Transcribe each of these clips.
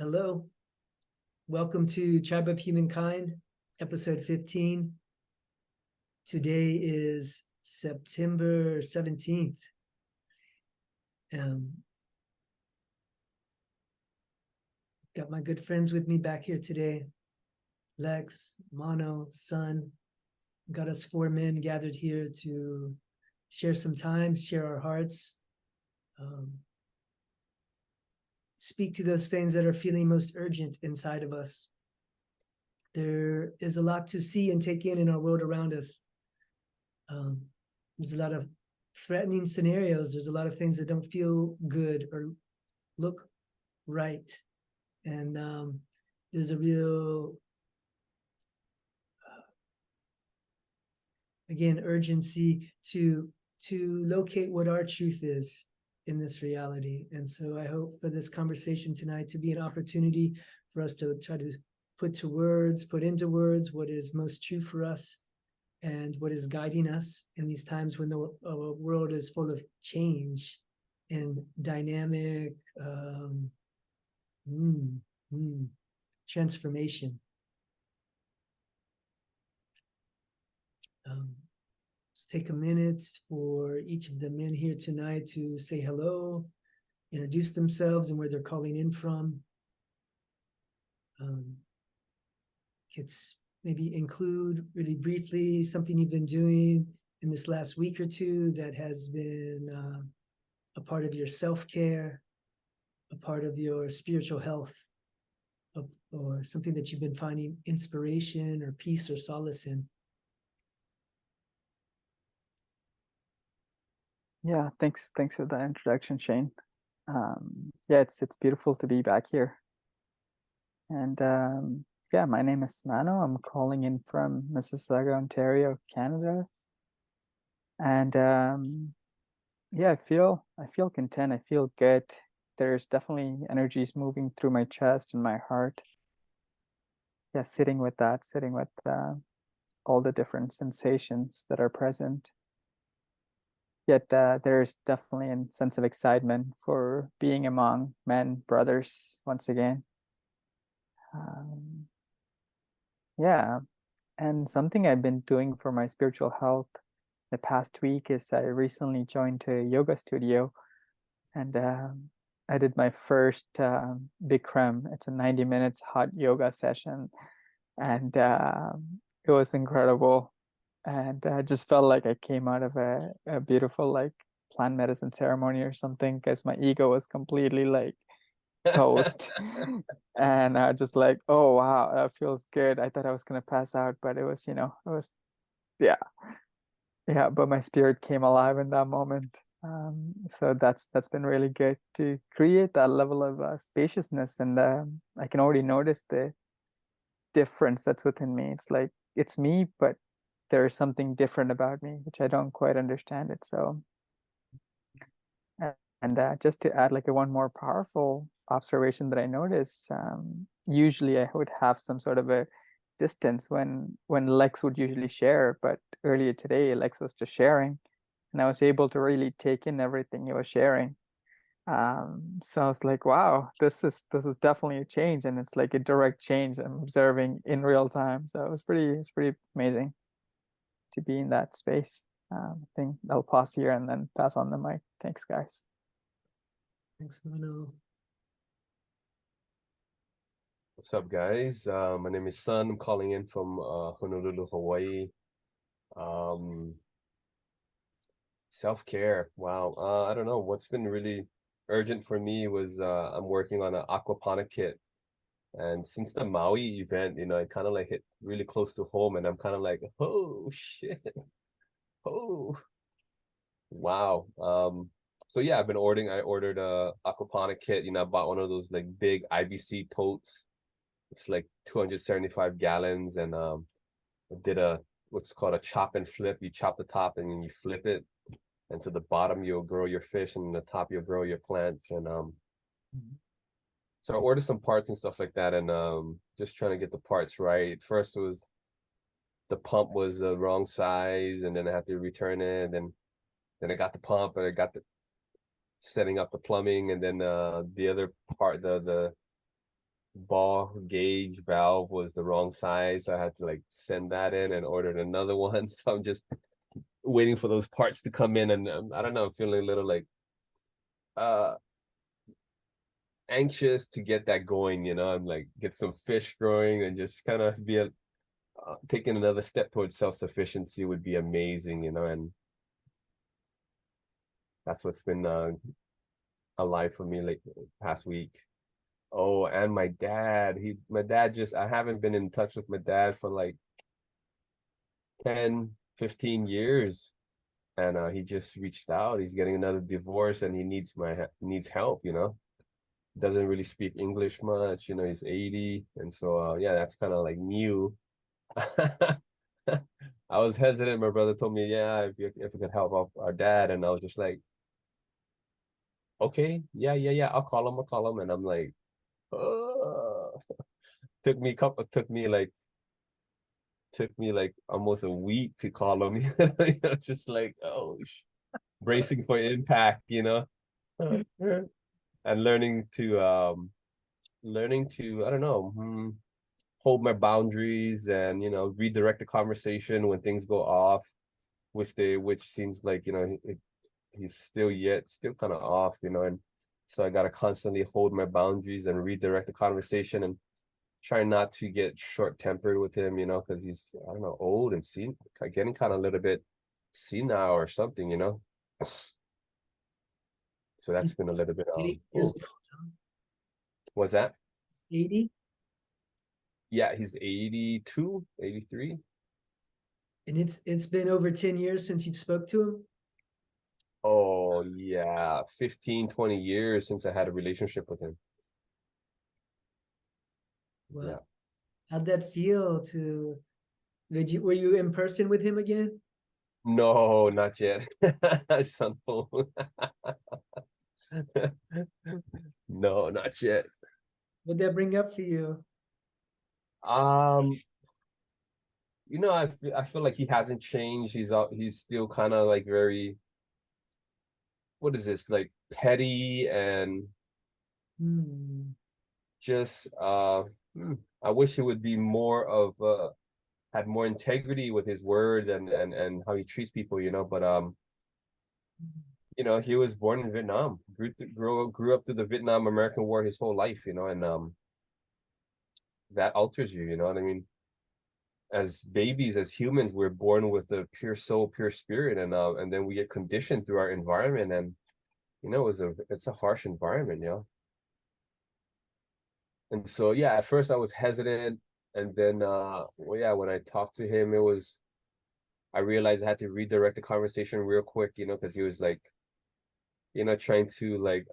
Hello, welcome to Tribe of Humankind, episode 15. Today is September 17th. Got my good friends with me back here today. Lex, Mono, Sun. Got us four men gathered here to share some time, share our hearts, speak to those things that are feeling most urgent inside of us. There is a lot to see and take in our world around us. There's a lot of threatening scenarios. There's a lot of things that don't feel good or look right. And there's a real, again, urgency to locate what our truth is in this reality. And so I hope for this conversation tonight to be an opportunity for us to try to put into words what is most true for us and what is guiding us in these times when the world is full of change and dynamic transformation. Let's take a minute for each of the men here tonight to say hello, introduce themselves and where they're calling in from. It's maybe include really briefly something you've been doing in this last week or two that has been a part of your self-care, a part of your spiritual health, or something that you've been finding inspiration or peace or solace in. Yeah, thanks for the introduction, Shane. Yeah, it's beautiful to be back here. And yeah, my name is Mano. I'm calling in from Mississauga, Ontario, Canada. And yeah, I feel content. I feel good. There's definitely energies moving through my chest and my heart. Yeah, sitting with all the different sensations that are present. Yet there's definitely a sense of excitement for being among men, brothers, once again. Yeah, and something I've been doing for my spiritual health the past week is I recently joined a yoga studio, and I did my first Bikram. It's a 90 minutes hot yoga session, and it was incredible. And I just felt like I came out of a beautiful like plant medicine ceremony or something, because my ego was completely like toast. And I just like, oh wow, that feels good. I thought I was gonna pass out, but it was, yeah, but my spirit came alive in that moment. So that's been really good to create that level of spaciousness, and I can already notice the difference that's within me. It's like it's me, but there's something different about me, which I don't quite understand it. So, and just to add like a one more powerful observation that I notice, usually I would have some sort of a distance when Lex would usually share, but earlier today Lex was just sharing, and I was able to really take in everything he was sharing. So I was like, wow, this is definitely a change, and it's like a direct change I'm observing in real time. So it's pretty amazing to be in that space. I think I'll pause here and then pass on the mic. Thanks, guys. Thanks, Mono. What's up, guys? My name is Sun. I'm calling in from Honolulu, Hawaii. Self-care. Wow. I don't know. What's been really urgent for me was I'm working on an aquaponic kit. And since the Maui event, it kind of like hit really close to home, and I'm kind of like, oh shit. Oh, wow. So yeah, I ordered a aquaponic kit. I bought one of those like big IBC totes. It's like 275 gallons, and I did what's called a chop and flip. You chop the top and then you flip it, and to the bottom you'll grow your fish, and the top you'll grow your plants. And so I ordered some parts and stuff like that, and just trying to get the parts right. First, it was the pump was the wrong size, and then I had to return it, and then I got the pump, and I got the setting up the plumbing, and then the other part, the ball gauge valve was the wrong size. I had to like send that in and ordered another one. So I'm just waiting for those parts to come in, and I don't know, I'm feeling a little like uh anxious to get that going, you know. I'm like get some fish growing and just kind of be taking another step towards self-sufficiency would be amazing, you know. And that's what's been alive for me like past week. Oh, and my dad just, I haven't been in touch with my dad for like 10, 15 years. And he just reached out. He's getting another divorce and he needs help, you know. Doesn't really speak English much, you know, he's 80. And so yeah, that's kind of like new. I was hesitant. My brother told me, yeah, if we could help out our dad. And I was just like, okay, yeah, I'll call him. And I'm like, took me like almost a week to call him. You know, just like, oh, bracing for impact, you know. And learning to I don't know, hold my boundaries and, you know, redirect the conversation when things go off, which seems like, you know, he's still kind of off, you know. And so I got to constantly hold my boundaries and redirect the conversation and try not to get short-tempered with him, you know, because he's, I don't know, old and getting kind of a little bit senile or something, you know. So that's been a little bit 8 years old, huh? what's that? He's 80, Yeah, he's 82, 83. and it's been over 10 years since you've spoke to him. Oh yeah, 15, 20 years since I had a relationship with him. Well, Yeah. how'd that feel to, were you in person with him again? No, not yet. Son, no. No, not yet. What'd that bring up for you? Um, you know, I feel like he hasn't changed. He's still kind of like very, what is this, like petty and Hmm. just I wish he would be more of had more integrity with his word and how he treats people, you know. But you know, he was born in Vietnam, grew up through the Vietnam American War his whole life, you know. And that alters you, you know what I mean? As babies, as humans, we're born with a pure soul, pure spirit, and then we get conditioned through our environment. And you know, it's a harsh environment, you know. And so yeah, at first I was hesitant, and then well, yeah, when I talked to him, I realized I had to redirect the conversation real quick, you know, because he was like, you know, trying to like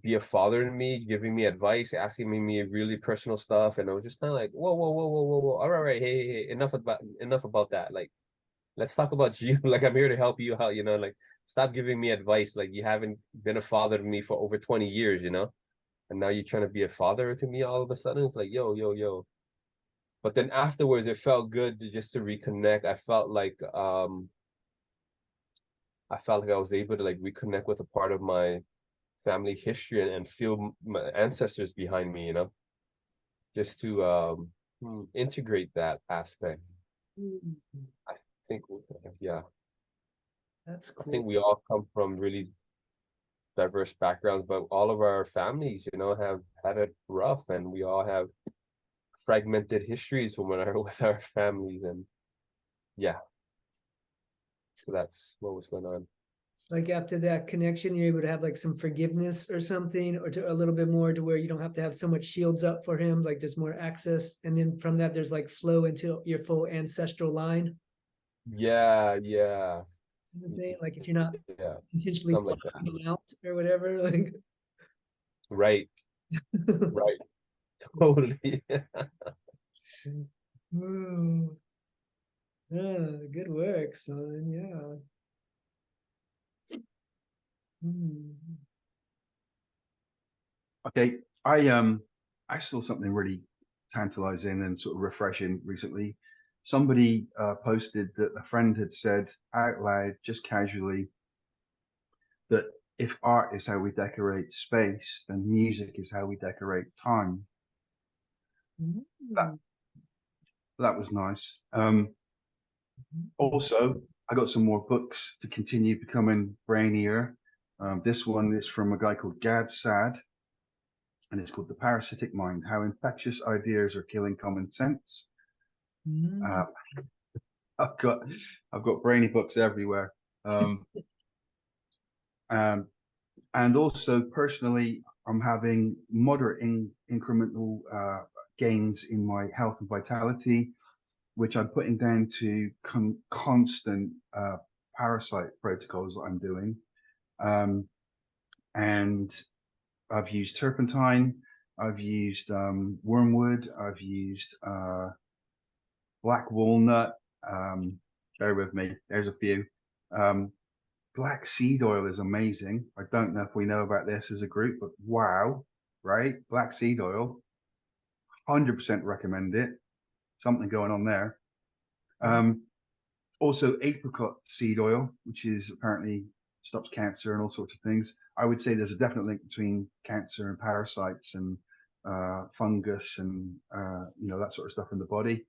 be a father to me, giving me advice, asking me really personal stuff. And I was just kind of like, whoa. All right, hey, enough about that. Like, let's talk about you. Like, I'm here to help you out, you know, like stop giving me advice. Like, you haven't been a father to me for over 20 years, you know, and now you're trying to be a father to me all of a sudden. It's like, yo. But then afterwards it felt good just to reconnect. I felt like I was able to like reconnect with a part of my family history and feel my ancestors behind me, you know, just to integrate that aspect. Hmm. I think, yeah, That's I cool. think we all come from really diverse backgrounds, but all of our families, you know, have had it rough, and we all have fragmented histories when we're with our families. And yeah, so that's what was going on. It's like after that connection, you're able to have like some forgiveness or something, or to a little bit more to where you don't have to have so much shields up for him. Like there's more access, and then from that, there's like flow into your full ancestral line. Yeah, Kind of thing. Like if you're not yeah, intentionally something like that. blocking out or whatever, like. Right, right, totally. Ooh, yeah, good work, son. Yeah. Hmm. Okay, I saw something really tantalizing and sort of refreshing recently. Somebody posted that a friend had said out loud, just casually, that if art is how we decorate space, then music is how we decorate time. Mm. That was nice. Mm-hmm. Also, I got some more books to continue becoming brainier. This one is from a guy called Gad Sad, and it's called The Parasitic Mind: How Infectious Ideas Are Killing Common Sense. Mm. I've got brainy books everywhere. Um, and also personally, I'm having moderate incremental gains in my health and vitality, which I'm putting down to constant parasite protocols that I'm doing. And I've used turpentine, I've used wormwood, I've used black walnut. Bear with me, there's a few. Black seed oil is amazing. I don't know if we know about this as a group, but wow, right? Black seed oil, 100% recommend it. Something going on there. Also apricot seed oil, which is apparently stops cancer and all sorts of things. I would say there's a definite link between cancer and parasites and fungus and that sort of stuff in the body.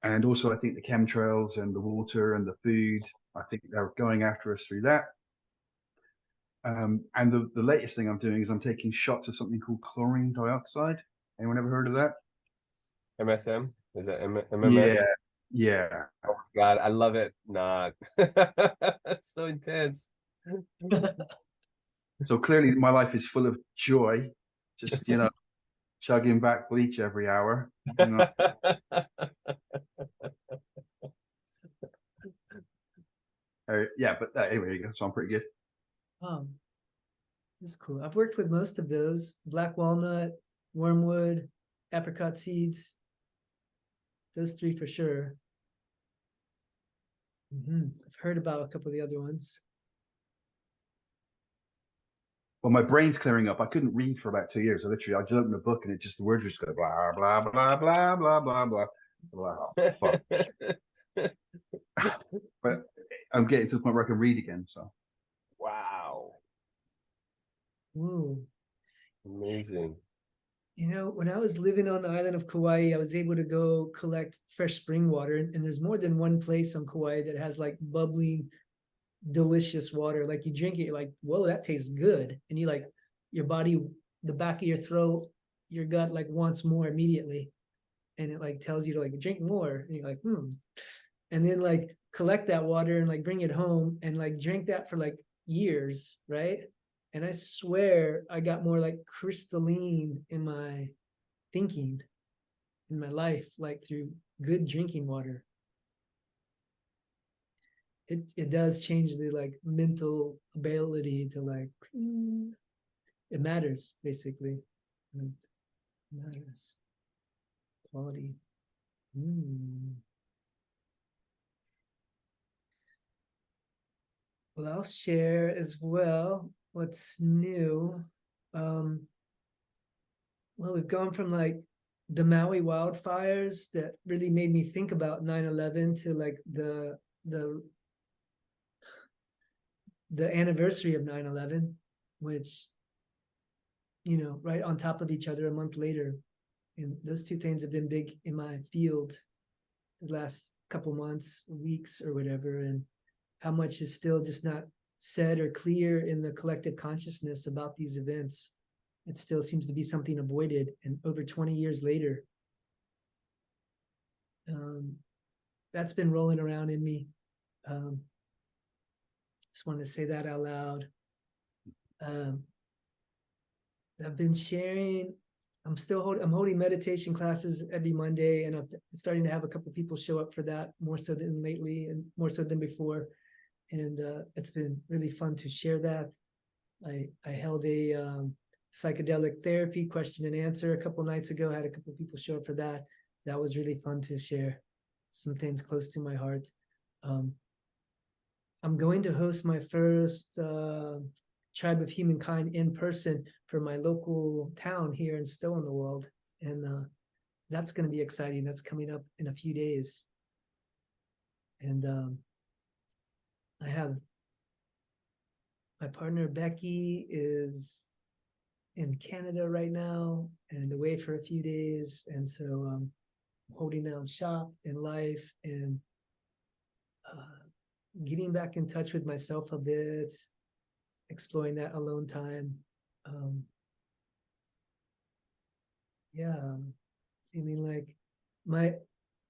And also I think the chemtrails and the water and the food, I think they're going after us through that. And the latest thing I'm doing is I'm taking shots of something called chlorine dioxide. Anyone ever heard of that? MSM? Is that Yeah, MMS? yeah. Oh God, I love it. Nah, it's so intense. So clearly my life is full of joy. Just, chugging back bleach every hour. Yeah, but anyway, there you go. So I'm pretty good. That's cool. I've worked with most of those: black walnut, wormwood, apricot seeds. Those three for sure. I've heard about a couple of the other ones. Well, my brain's clearing up. I couldn't read for about 2 years. I just opened a book and the words just go blah blah blah blah blah blah blah blah. Fuck. But I'm getting to the point where I can read again. So Wow, Whoa. amazing. When I was living on the island of Kauai, I was able to go collect fresh spring water. And there's more than one place on Kauai that has like bubbling, delicious water. Like you drink it, you're like, whoa, that tastes good. And you like your body, the back of your throat, your gut like wants more immediately. And it like tells you to like drink more. And you're like, And then like collect that water and like bring it home and like drink that for like years, right? And I swear I got more like crystalline in my thinking, in my life, like through good drinking water. It does change the like mental ability to like it matters basically. It matters. Quality. Well, I'll share as well what's new. Well, we've gone from like the Maui wildfires that really made me think about 9/11 to like the anniversary of 9/11, which, right on top of each other a month later. And those two things have been big in my field the last couple months, weeks, or whatever, and how much is still just not said or clear in the collective consciousness about these events. It still seems to be something avoided. And over 20 years later, that's been rolling around in me. Just wanted to say that out loud. I've been sharing. I'm holding meditation classes every Monday, and I'm starting to have a couple people show up for that, more so than lately and more so than before. And it's been really fun to share that. I held a psychedelic therapy question and answer a couple nights ago. I had a couple people show up for that. That was really fun to share some things close to my heart. I'm going to host my first Tribe of Humankind in person for my local town here in Stowe in the World. And that's going to be exciting. That's coming up in a few days. And I have My partner Becky is in Canada right now and away for a few days, and so holding down shop in life and getting back in touch with myself a bit, exploring that alone time. Yeah, feeling like my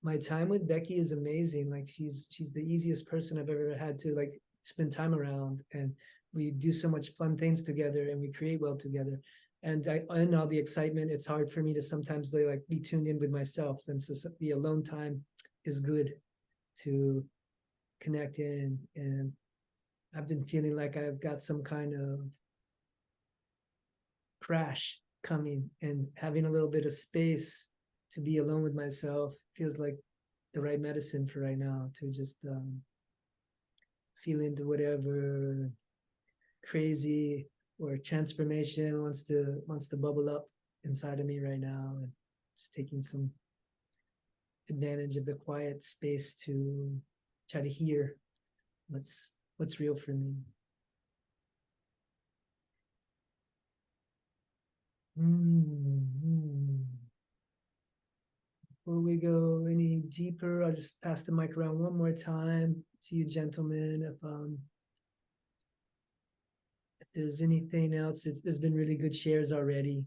my time with Becky is amazing. Like she's the easiest person I've ever had to like spend time around, and we do so much fun things together, and we create well together. And in all the excitement, it's hard for me to sometimes like be tuned in with myself, and so the alone time is good to connect in. And I've been feeling like I've got some kind of crash coming, and having a little bit of space to be alone with myself feels like the right medicine for right now, to just feel into whatever crazy or transformation wants to bubble up inside of me right now, and just taking some advantage of the quiet space to try to hear what's real for me. Before we go any deeper, I'll just pass the mic around one more time to you, gentlemen. If there's anything else, there's been really good shares already,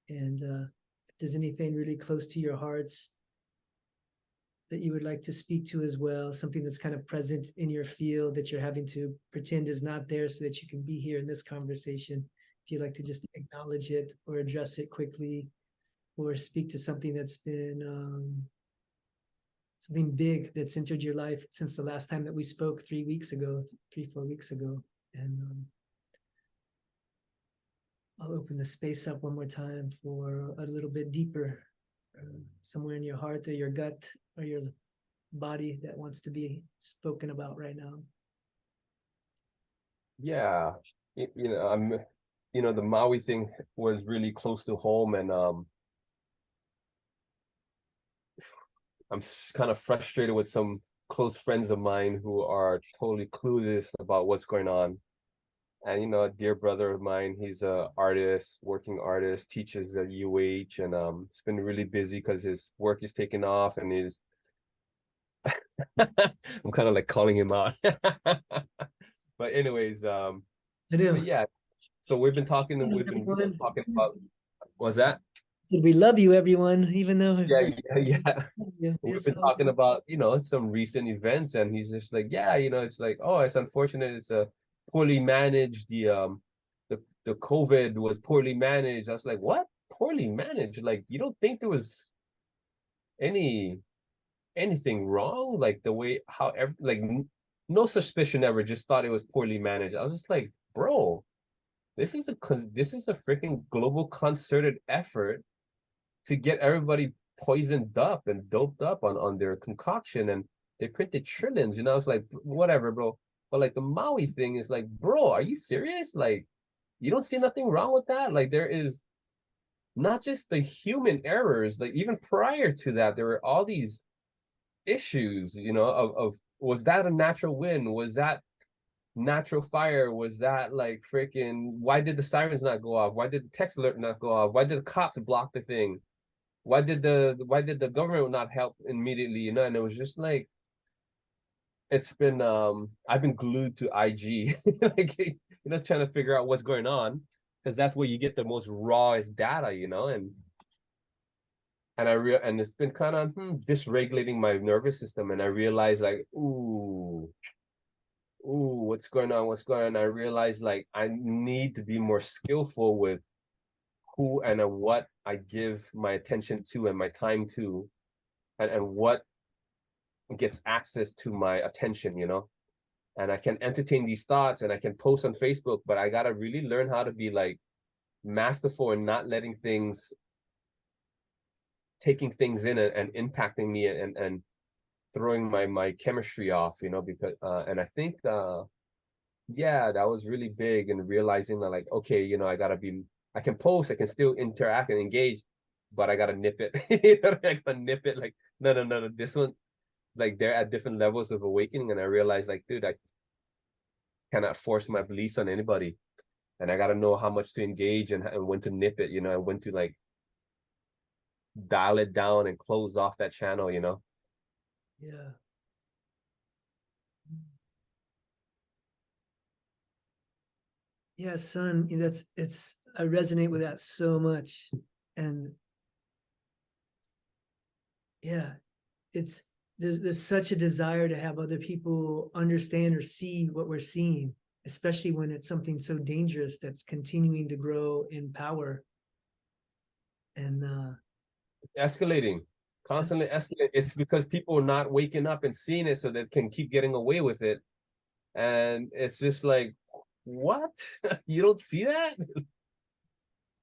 and if there's anything really close to your hearts that you would like to speak to as well, something that's kind of present in your field that you're having to pretend is not there so that you can be here in this conversation. If you'd like to just acknowledge it or address it quickly, or speak to something that's been something big that's entered your life since the last time that we spoke 3 weeks ago, 4 weeks ago. And I'll open the space up one more time for a little bit deeper, somewhere in your heart or your gut or your body that wants to be spoken about right now. Yeah, the Maui thing was really close to home, and I'm kind of frustrated with some close friends of mine who are totally clueless about what's going on. And a dear brother of mine, he's a artist, working artist, teaches at UH, and it's been really busy because his work is taking off, and he's I'm kind of like calling him out. But anyways, I do. but yeah, so we've been talking about what's that? Said we love you, everyone, even though Yeah. We've Yes, been talking about, some recent events, and he's just like, yeah, it's like, oh, it's unfortunate, it's a poorly managed, the COVID was poorly managed. I was like, what? Poorly managed? Like, you don't think there was any anything wrong? Like the way no suspicion ever, just thought it was poorly managed. I was just like, bro, this is a freaking global concerted effort to get everybody poisoned up and doped up on their concoction, and they printed trillions. It's like, whatever, bro. But like the Maui thing is like, bro, are you serious? Like, you don't see nothing wrong with that? Like, there is not just the human errors, like even prior to that, there were all these issues, of was that a natural wind? Was that natural fire? Was that like freaking, why did the sirens not go off? Why did the text alert not go off? Why did the cops block the thing? Why did the government not help immediately? And it was just like, it's been I've been glued to IG, like, trying to figure out what's going on, because that's where you get the most rawest data, and it's been kind of dysregulating my nervous system, and I realized like, ooh, what's going on? What's going on? I realized like I need to be more skillful with who and what I give my attention to and my time to, and what gets access to my attention, and I can entertain these thoughts and I can post on Facebook, but I gotta really learn how to be like masterful and not letting things, taking things in and impacting me, and throwing my chemistry off, because and I think yeah, that was really big, and realizing that like, okay, I can post, I can still interact and engage, but I gotta nip it. I gotta nip it, like, no, this one, like, they're at different levels of awakening, and I realized like, dude, cannot force my beliefs on anybody. And I got to know how much to engage and when to nip it, and when to like dial it down and close off that channel, Yeah. Yeah, son, I resonate with that so much. And yeah, there's such a desire to have other people understand or see what we're seeing, especially when it's something so dangerous that's continuing to grow in power. And Escalating, constantly escalating. It's because people are not waking up and seeing it so they can keep getting away with it. And it's just like, what? You don't see that?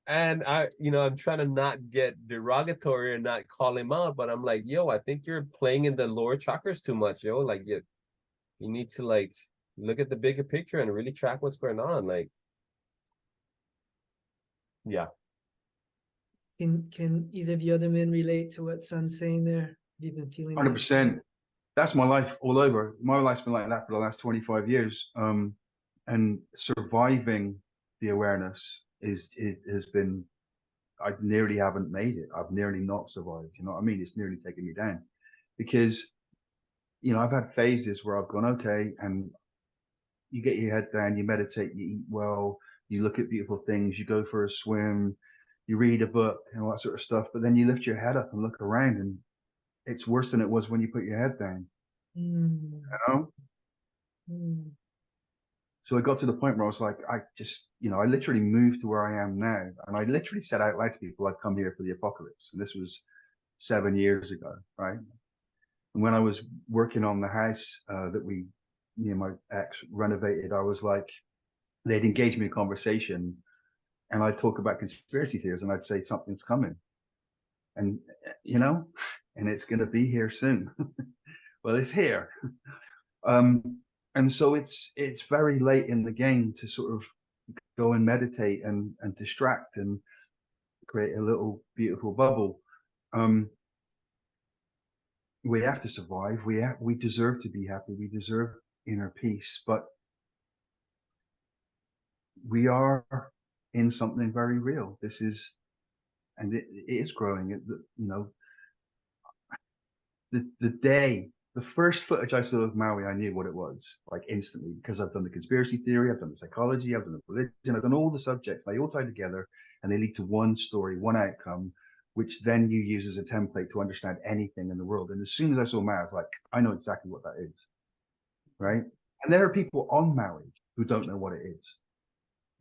And I'm trying to not get derogatory and not call him out, but I'm like, yo, I think you're playing in the lower chakras too much, yo. Like you need to like look at the bigger picture and really track what's going on. Like, yeah. can either of you other men relate to what Son's saying there? Have you been feeling that? 100%. That's my life all over. My life's been like that for the last 25 years. And surviving the awareness it has been, I nearly haven't made it. I've nearly not survived. You know what I mean? It's nearly taken me down because, I've had phases where I've gone, okay, and you get your head down, you meditate, you eat well, you look at beautiful things, you go for a swim, you read a book and all that sort of stuff. But then you lift your head up and look around and it's worse than it was when you put your head down, you know? So I got to the point where I was like, I just, I literally moved to where I am now. And I literally said out loud to people, I've come here for the apocalypse. And this was 7 years ago, right? And when I was working on the house that me and my ex renovated, I was like, they'd engage me in conversation and I'd talk about conspiracy theories and I'd say something's coming. And, and it's going to be here soon. Well, it's here. And so it's very late in the game to sort of go and meditate and distract and create a little beautiful bubble. We have to survive. We deserve to be happy. We deserve inner peace, but we are in something very real. This is, and it is growing. The first footage I saw of Maui, I knew what it was, like instantly, because I've done the conspiracy theory, I've done the psychology, I've done the religion, I've done all the subjects. They all tie together and they lead to one story, one outcome, which then you use as a template to understand anything in the world. And as soon as I saw Maui, I was like, I know exactly what that is, right? And there are people on Maui who don't know what it is.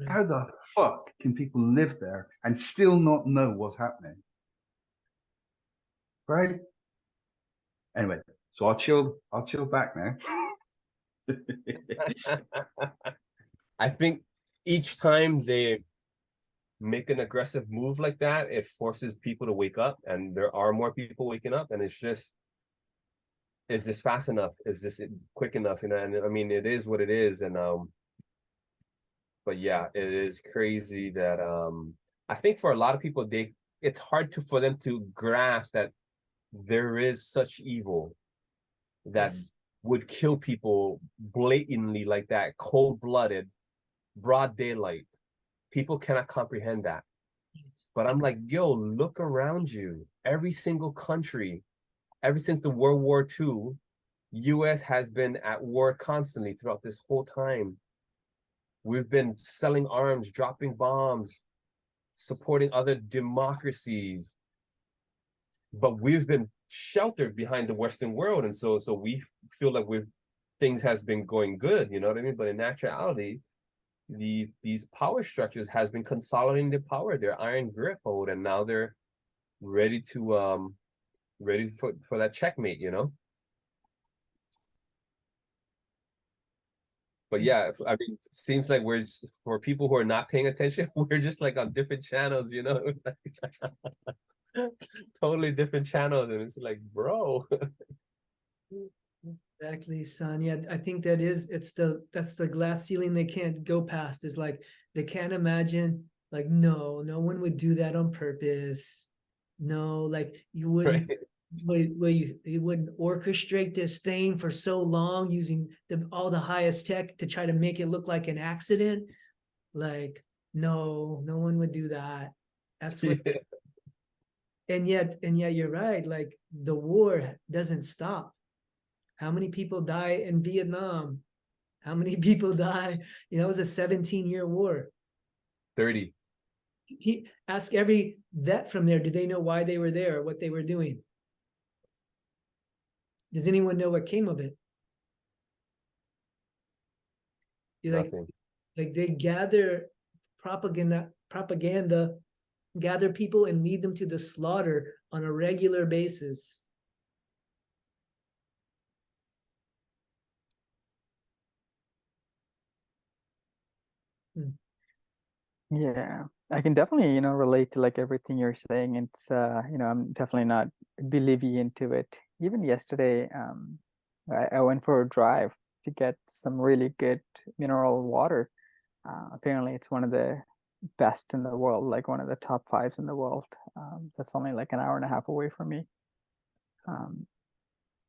Right. How the fuck can people live there and still not know what's happening? Right? Anyway. So I'll chill back now. I think each time they make an aggressive move like that, it forces people to wake up, and there are more people waking up, and it's just, is this fast enough? Is this quick enough? And I mean, it is what it is. And but yeah, it is crazy that I think for a lot of people, it's hard for them to grasp that there is such evil that would kill people blatantly like that, cold-blooded, broad daylight. People cannot comprehend that. But I'm like, yo, look around you. Every single country, ever since the World War II, US has been at war constantly throughout this whole time. We've been selling arms, dropping bombs, supporting other democracies. But we've been sheltered behind the Western world, and so we feel like things has been going good, you know what I mean? But in actuality, these power structures has been consolidating their power, their iron grip hold, and now they're ready to ready for that checkmate, you know? But yeah, I mean, it seems like for people who are not paying attention, we're just like on different channels, you know? Totally different channels, and it's like, bro. Exactly, son. Yeah, I think that's the glass ceiling they can't go past, is like they can't imagine, like, no one would do that on purpose. No, like you wouldn't, Right. where you wouldn't orchestrate this thing for so long using all the highest tech to try to make it look like an accident. Like, no one would do that. That's what. And yet you're right. Like, the war doesn't stop. How many people die in Vietnam? How many people die? It was a 17-year war. 30. Ask every vet from there, do they know why they were there or what they were doing? Does anyone know what came of it? Nothing. Like they gather propaganda, gather people and lead them to the slaughter on a regular basis. Yeah, I can definitely, relate to like everything you're saying. It's I'm definitely not believing into it. Even yesterday, I went for a drive to get some really good mineral water. Apparently it's one of the best in the world, like one of the top fives in the world. That's only like an hour and a half away from me.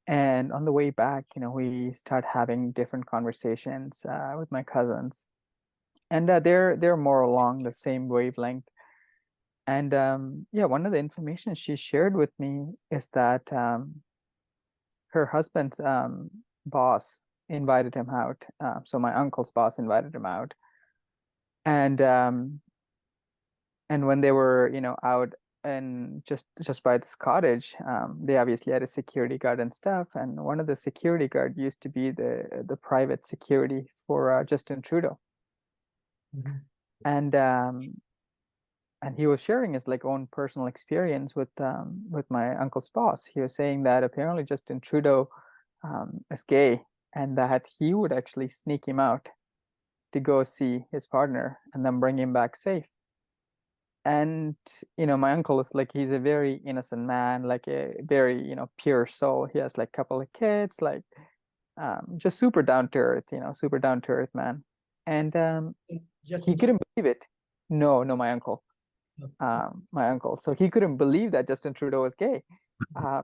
And on the way back, we start having different conversations with my cousins, and they're more along the same wavelength. And yeah, one of the information she shared with me is that her husband's boss invited him out. So my uncle's boss invited him out, and when they were, out and just by this cottage, they obviously had a security guard and stuff. And one of the security guard used to be the private security for Justin Trudeau. Mm-hmm. And he was sharing his like own personal experience with my uncle's boss. He was saying that apparently Justin Trudeau is gay, and that he would actually sneak him out to go see his partner and then bring him back safe. And my uncle is like, he's a very innocent man, like a very pure soul. He has like a couple of kids, like just super down to earth, super down to earth man. And he couldn't believe it. No, my uncle. My uncle. So he couldn't believe that Justin Trudeau was gay,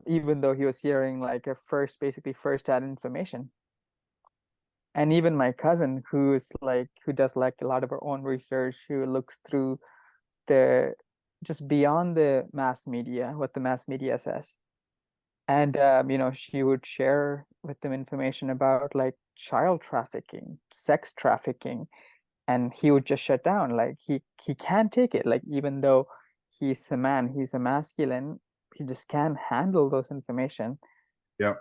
even though he was hearing like basically first-hand information. And even my cousin, who does like a lot of her own research, who looks through just beyond the mass media, what the mass media says. And she would share with them information about like child trafficking, sex trafficking, and he would just shut down. Like he can't take it. Like, even though he's a man, he's a masculine, he just can't handle those information. Yeah.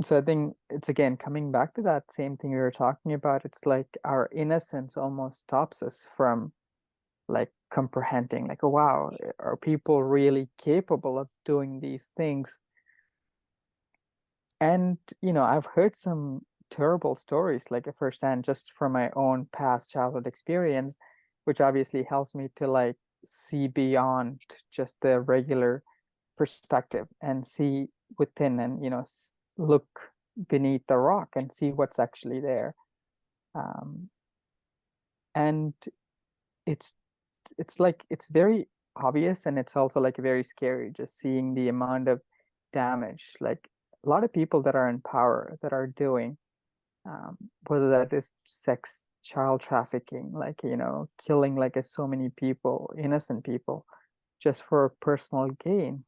So I think it's again coming back to that same thing we were talking about. It's like our innocence almost stops us from like comprehending, like, oh wow, are people really capable of doing these things? And I've heard some terrible stories, like firsthand, just from my own past childhood experience, which obviously helps me to like see beyond just the regular perspective and see within, and look beneath the rock and see what's actually there. And it's like it's very obvious, and it's also like very scary just seeing the amount of damage, like a lot of people that are in power that are doing, whether that is sex, child trafficking, like killing like so many people, innocent people, just for personal gain.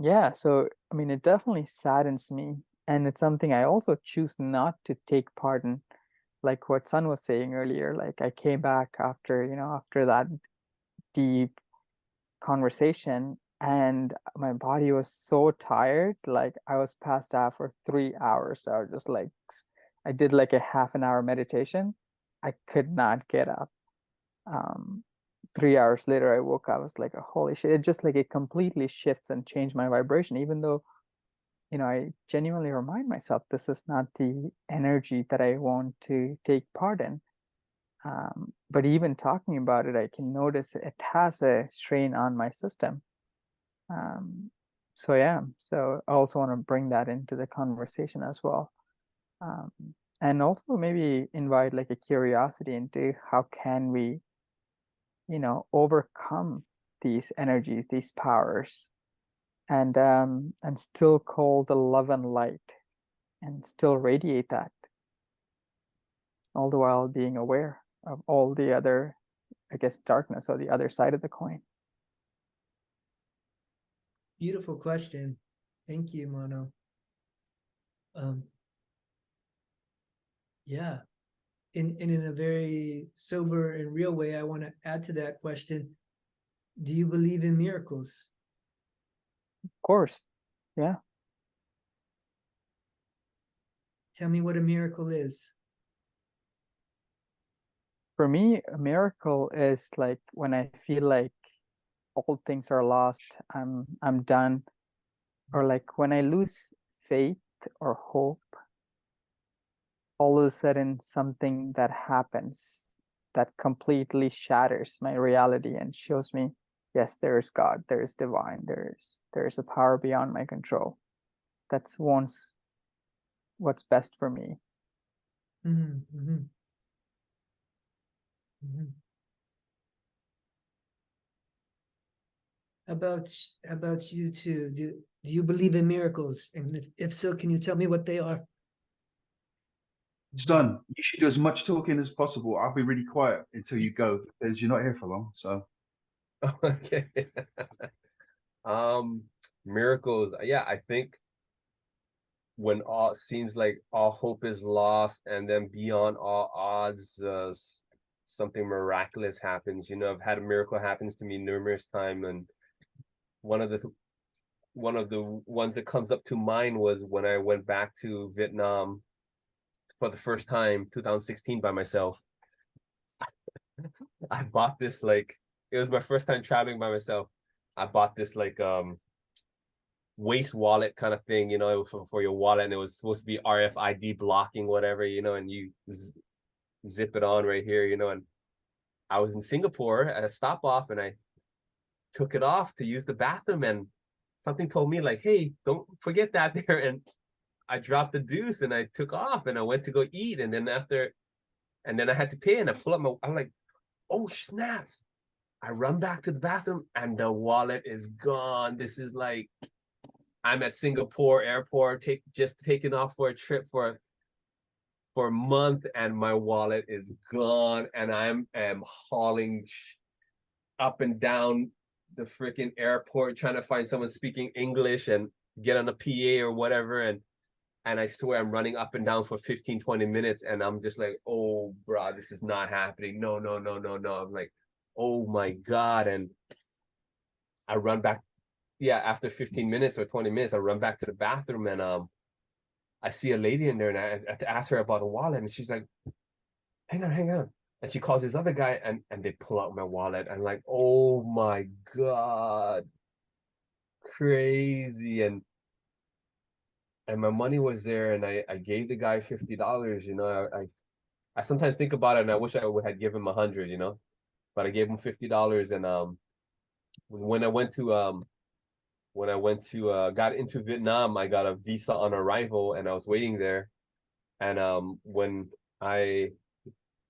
Yeah, so I mean, it definitely saddens me, and it's something I also choose not to take part in. Like what Sun was saying earlier, like I came back after after that deep conversation, and my body was so tired, like I was passed out for 3 hours. So I was just like, I did like a half an hour meditation. I could not get up. 3 hours later I woke up. I was like, oh, holy shit. It just like it completely shifts and changed my vibration, even though I genuinely remind myself this is not the energy that I want to take part in. But even talking about it, I can notice it has a strain on my system. So yeah, so I also want to bring that into the conversation as well. And also maybe invite like a curiosity into how can we, overcome these energies, these powers, and still call the love and light and still radiate that, all the while being aware of all the other, I guess, darkness or the other side of the coin. Beautiful question. Thank you, Mono. Yeah. In a very sober and real way, I want to add to that question. Do you believe in miracles? Of course. Yeah. Tell me what a miracle is. For me, a miracle is like when I feel like all things are lost, I'm done, or like when I lose faith or hope, all of a sudden something that happens that completely shatters my reality and shows me, yes, there is God, there is divine, there is a power beyond my control. That's once what's best for me. Mm-hmm, mm-hmm. Mm-hmm. How about you too? Do you believe in miracles? And if so, can you tell me what they are? It's done. You should do as much talking as possible. I'll be really quiet until you go because you're not here for long. So Okay. Miracles. Yeah, I think when all seems like all hope is lost, and then beyond all odds, something miraculous happens. You know, I've had a miracle happens to me numerous times, and one of the ones that comes up to mind was when I went back to Vietnam for the first time, 2016, by myself. I bought this like it was my first time traveling by myself. I bought this like waist wallet kind of thing, you know, for your wallet, and it was supposed to be RFID blocking, whatever, you know, and you zip it on right here, you know. And I was in Singapore at a stop off, and I took it off to use the bathroom, and something told me like, hey, don't forget that there. And I dropped the deuce and I took off and I went to go eat, and then I had to pay, and I pull up I'm like, oh snaps. I run back to the bathroom and the wallet is gone. This is like I'm at Singapore airport, just taking off for a trip for a month, and my wallet is gone, and am hauling up and down the freaking airport trying to find someone speaking English and get on a PA or whatever, and I swear I'm running up and down for 15-20 minutes, and I'm just like, oh bro, this is not happening. No. I'm like, oh my God. And I run back, yeah, after 15 minutes or 20 minutes, I run back to the bathroom, and I see a lady in there, and I had to ask her about a wallet, and she's like, hang on. And she calls this other guy, and they pull out my wallet, and like, oh my God, crazy. And my money was there, and I gave the guy $50, you know. I sometimes think about it, and I wish I would have given him 100, you know, but I gave him $50. And when I went to got into Vietnam, I got a visa on arrival, and I was waiting there. And when I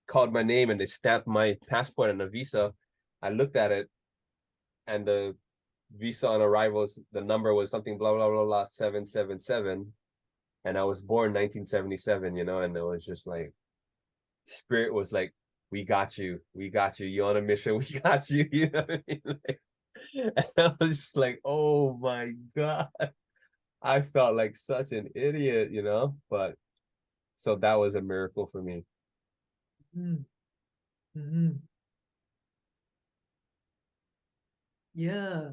called my name and they stamped my passport and the visa, I looked at it, and the visa on arrival, the number was something blah blah blah blah 777, and I was born 1977, you know. And it was just like spirit was like, we got you, you on a mission, we got you, you know what I mean? Like, and I was just like, oh my God, I felt like such an idiot, you know. But so that was a miracle for me. Mm-hmm. Yeah.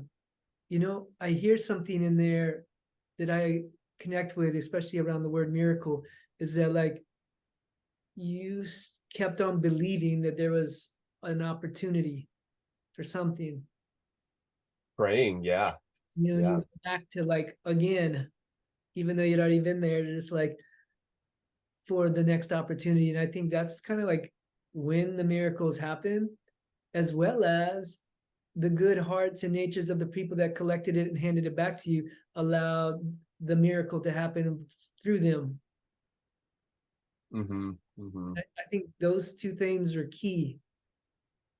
You know, I hear something in there that I connect with, especially around the word miracle, is that like you kept on believing that there was an opportunity for something. Praying, yeah. You know, and you Yeah. went back to like, again, even though you'd already been there, just like for the next opportunity. And I think that's kind of like when the miracles happen, as well as the good hearts and natures of the people that collected it and handed it back to you allowed the miracle to happen through them. Mm-hmm. Mm-hmm. I think those two things are key.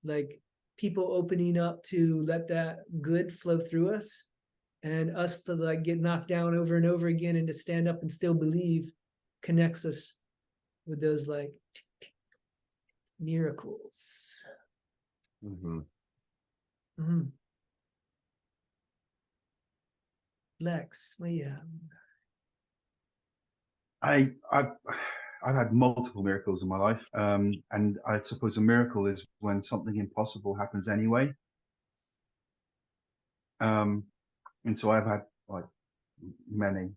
Like people opening up to let that good flow through us, and us to like get knocked down over and over again and to stand up and still believe connects us with those like miracles. Mm-hmm. Mm-hmm. Lex, well, yeah. I've had multiple miracles in my life, and I suppose a miracle is when something impossible happens anyway. And so I've had like many,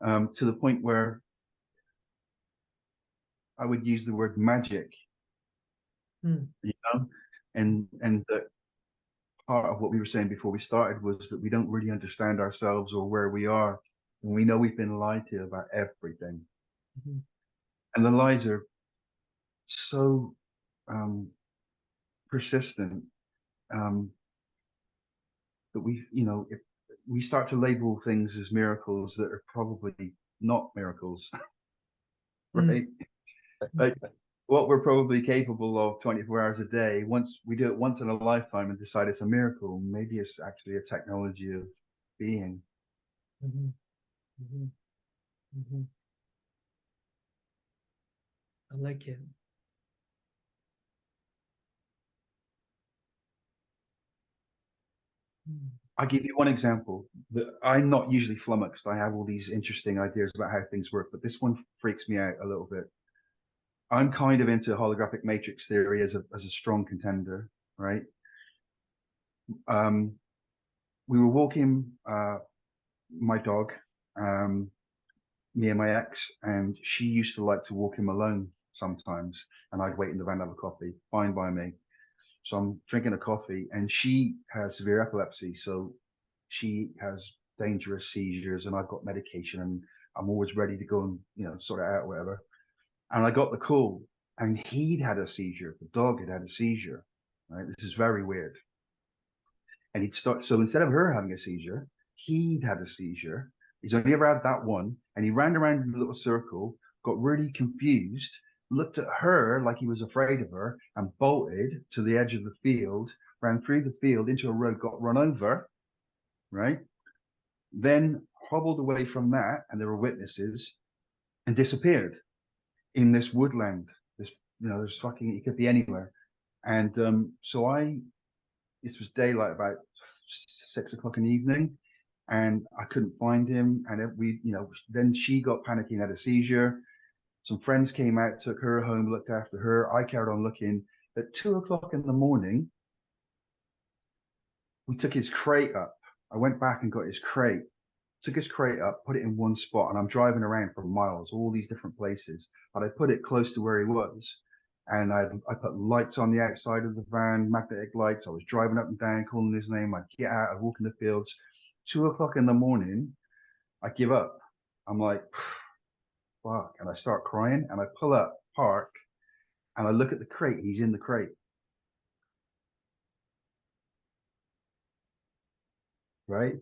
to the point where I would use the word magic, Hmm. you know, and that part of what we were saying before we started was that we don't really understand ourselves or where we are, and we know we've been lied to about everything, Mhm. and the lies are so persistent, that we, you know, if we start to label things as miracles that are probably not miracles, right? Like what we're probably capable of 24 hours a day, once we do it once in a lifetime and decide it's a miracle, maybe it's actually a technology of being. Mhm. Mhm. Mhm. I like it. Hmm. I'll give you one example that I'm not usually flummoxed. I have all these interesting ideas about how things work, but this one freaks me out a little bit. I'm kind of into holographic matrix theory as a strong contender, right? We were walking my dog, me and my ex, and she used to like to walk him alone sometimes, and I'd wait in the van to have a coffee, fine by me. So I'm drinking a coffee, and she has severe epilepsy, so she has dangerous seizures, and I've got medication, and I'm always ready to go and, you know, sort it out or whatever. And I got the call, and he'd had a seizure. The dog had had a seizure, right? This is very weird. And he'd start, so instead of her having a seizure, he'd had a seizure. He's only ever had that one. And he ran around in a little circle, got really confused, looked at her like he was afraid of her, and bolted to the edge of the field, ran through the field into a road, got run over, right? Then hobbled away from that, and there were witnesses, and disappeared in this woodland. This, you know, there's fucking, it could be anywhere. And this was daylight, about 6 o'clock in the evening, and I couldn't find him. And we, you know, then she got panicky and had a seizure. Some friends came out, took her home, looked after her. I carried on looking. At 2 o'clock in the morning, we took his crate up. I went back and got his crate, took his crate up, put it in one spot, and I'm driving around for miles, all these different places. But I put it close to where he was. And I put lights on the outside of the van, magnetic lights. I was driving up and down, calling his name. I'd get out, I'd walk in the fields. 2 o'clock in the morning, I give up. I'm like, fuck. And I start crying, and I pull up, park, and I look at the crate. He's in the crate. Right.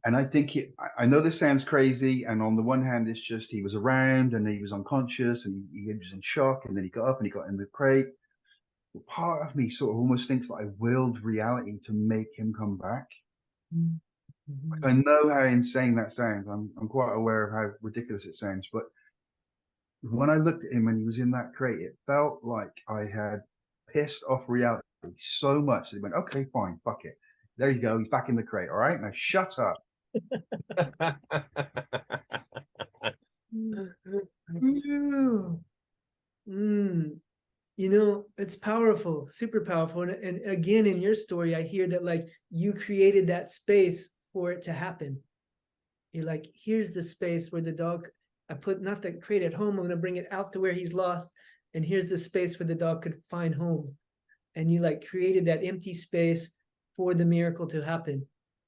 And I think I know this sounds crazy. And on the one hand, it's just he was around and he was unconscious and he was in shock. And then he got up and he got in the crate. But part of me sort of almost thinks that I willed reality to make him come back. Mhm. I know how insane that sounds. I'm quite aware of how ridiculous it sounds. But when I looked at him and he was in that crate, it felt like I had pissed off reality so much that he went, okay, fine, fuck it. There you go. He's back in the crate. All right. Now shut up. Ooh. Mm. You know, it's powerful, super powerful. And again, in your story, I hear that like you created that space for it to happen. You're like, here's the space where the dog, I put not the crate at home, I'm going to bring it out to where he's lost. And here's the space where the dog could find home. And you like created that empty space for the miracle to happen.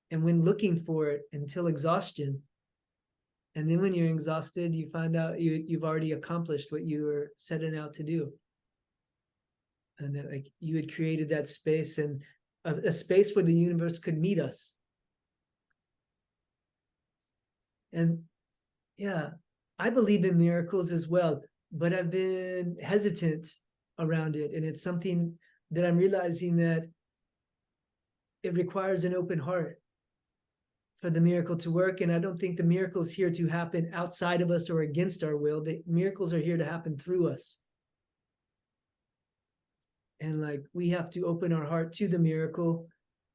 And when looking for it until exhaustion, and then when you're exhausted, you find out you've already accomplished what you were setting out to do. And that like you had created that space, and a space where the universe could meet us. And yeah, I believe in miracles as well, but I've been hesitant around it. And it's something that I'm realizing that it requires an open heart for the miracle to work. And I don't think the miracle is here to happen outside of us or against our will. The miracles are here to happen through us. And like, we have to open our heart to the miracle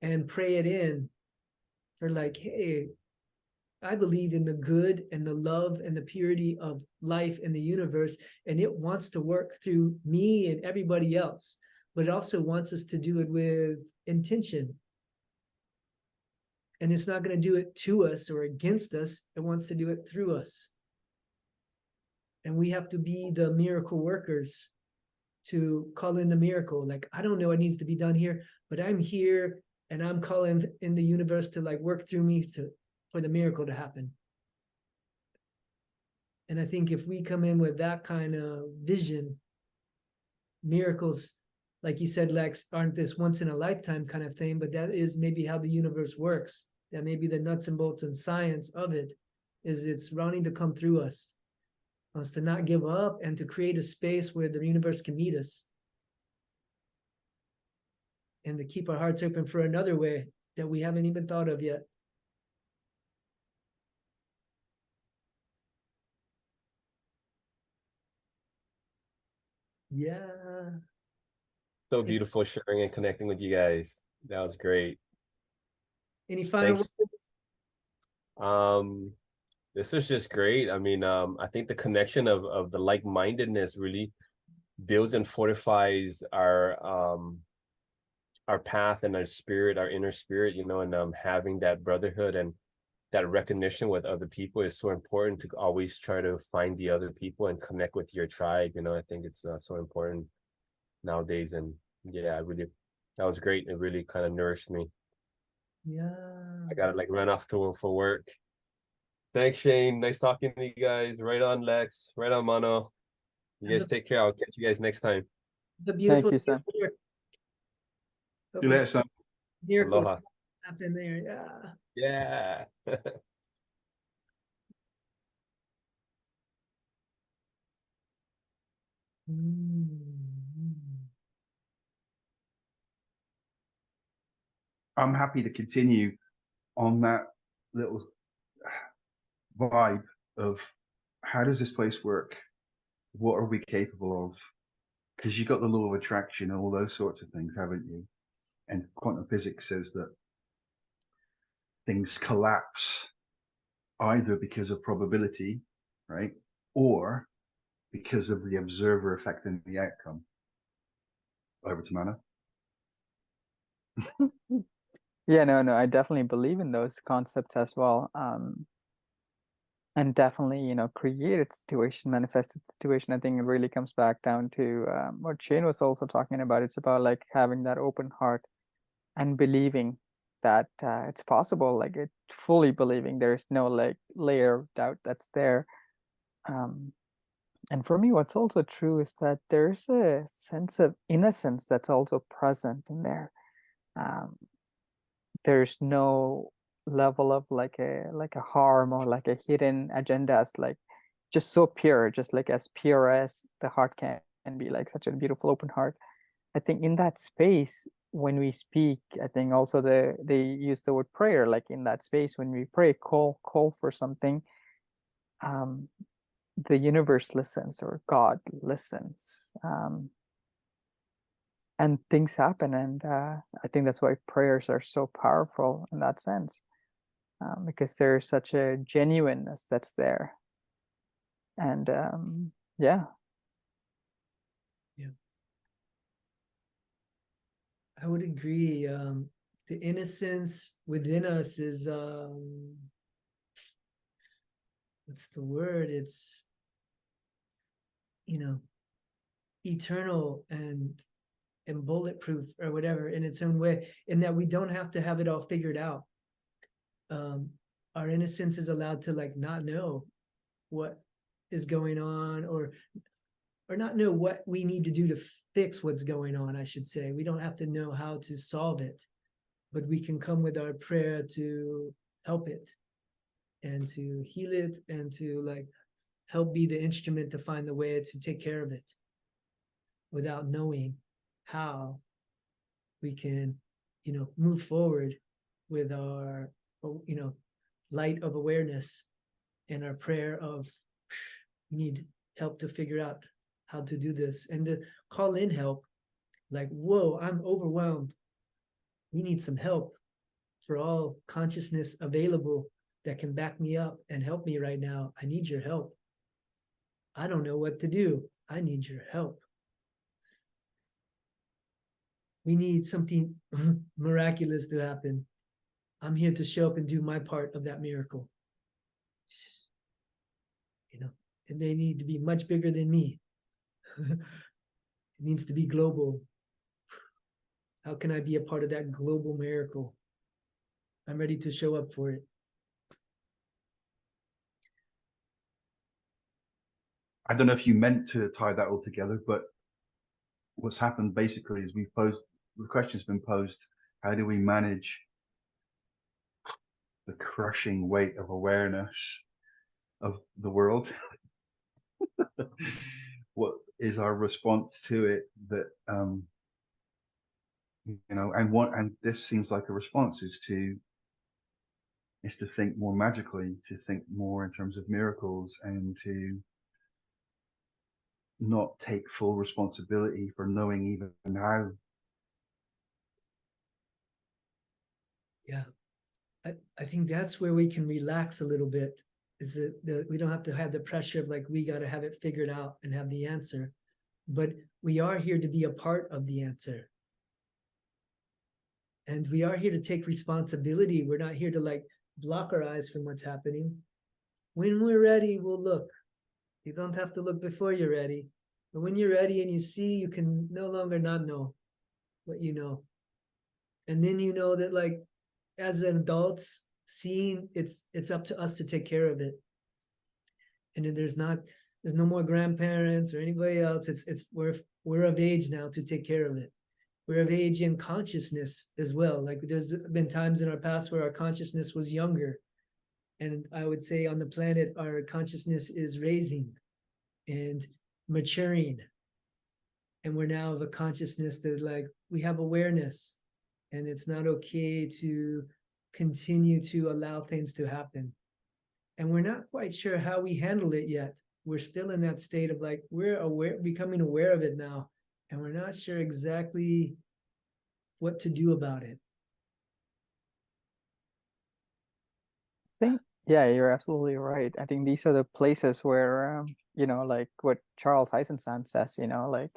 and pray it in for like, hey, I believe in the good and the love and the purity of life in the universe, and it wants to work through me and everybody else, but it also wants us to do it with intention. And it's not going to do it to us or against us. It wants to do it through us. And we have to be the miracle workers to call in the miracle. Like, I don't know what needs to be done here, but I'm here and I'm calling in the universe to like work through me for the miracle to happen. And I think if we come in with that kind of vision, miracles, like you said, Lex, aren't this once in a lifetime kind of thing, but that is maybe how the universe works. That may be the nuts and bolts and science of it, is it's wanting to come through us to not give up and to create a space where the universe can meet us. And to keep our hearts open for another way that we haven't even thought of yet. Yeah. So beautiful sharing and connecting with you guys. That was great. Any final Thanks. words? This was just great. I mean, I think the connection of the like-mindedness really builds and fortifies our path and our spirit, our inner spirit, you know, and having that brotherhood and that recognition with other people is so important, to always try to find the other people and connect with your tribe. You know, I think it's so important nowadays. And yeah, that was great. It really kind of nourished me. Yeah. I got to like run off for work. Thanks, Shane. Nice talking to you guys. Right on, Lex. Right on, Mano. You guys take care. I'll catch you guys next time. The beautiful Thank you, Sam. here. See you later, son. Miracle Aloha. happen there. Yeah. Yeah. I'm happy to continue on that little vibe of how does this place work? What are we capable of? Because you've got the law of attraction and all those sorts of things, haven't you? And quantum physics says that things collapse either because of probability, right? Or because of the observer affecting the outcome. Over to Mana. Yeah, no, I definitely believe in those concepts as well. And definitely, you know, created situation, manifested situation. I think it really comes back down to what Shane was also talking about. It's about like having that open heart and believing that it's possible, like it fully believing there's no like layer of doubt that's there. And for me, what's also true is that there's a sense of innocence that's also present in there. There's no level of like a harm or like a hidden agendas, like just so pure, just like as pure as the heart can be, like such a beautiful open heart. I think in that space when we speak, I think also they use the word prayer, like in that space when we pray, call for something, the universe listens or God listens, and things happen. And I think that's why prayers are so powerful in that sense, because there's such a genuineness that's there. And yeah. I would agree. The innocence within us is what's the word? It's, you know, eternal and bulletproof or whatever in its own way, in that we don't have to have it all figured out. Our innocence is allowed to like not know what is going on, or not know what we need to do to fix what's going on, I should say. We don't have to know how to solve it, but we can come with our prayer to help it and to heal it and to like help be the instrument to find the way to take care of it without knowing how we can move forward with our, light of awareness and our prayer of, we need help to figure out how to do this, and to call in help. Like, whoa, I'm overwhelmed. We need some help. For all consciousness available that can back me up and help me right now, I need your help. I don't know what to do. I need your help. We need something miraculous to happen. I'm here to show up and do my part of that miracle. And they need to be much bigger than me. It needs to be global. How can I be a part of that global miracle? I'm ready to show up for it. I don't know if you meant to tie that all together, but what's happened basically is the question's been posed, how do we manage the crushing weight of awareness of the world? What is our response to it that, and this seems like a response is to think more magically, to think more in terms of miracles, and to not take full responsibility for knowing even how. Yeah, I think that's where we can relax a little bit, is that we don't have to have the pressure of like, we got to have it figured out and have the answer, but we are here to be a part of the answer. And we are here to take responsibility. We're not here to like block our eyes from what's happening. When we're ready, we'll look. You don't have to look before you're ready. But when you're ready and you see, you can no longer not know what you know. And then you know that, like, as an adults, seeing, it's up to us to take care of it. And then there's no more grandparents or anybody else. We're of age now to take care of it. We're of age in consciousness as well. Like, there's been times in our past where our consciousness was younger. And I would say on the planet, our consciousness is raising and maturing. And we're now of a consciousness that, like, we have awareness, and it's not okay to continue to allow things to happen. And we're not quite sure how we handle it yet. We're still in that state of like, we're aware, becoming aware of it now, and we're not sure exactly what to do about it. I think, yeah, you're absolutely right. I think these are the places where, like what Charles Eisenstein says, like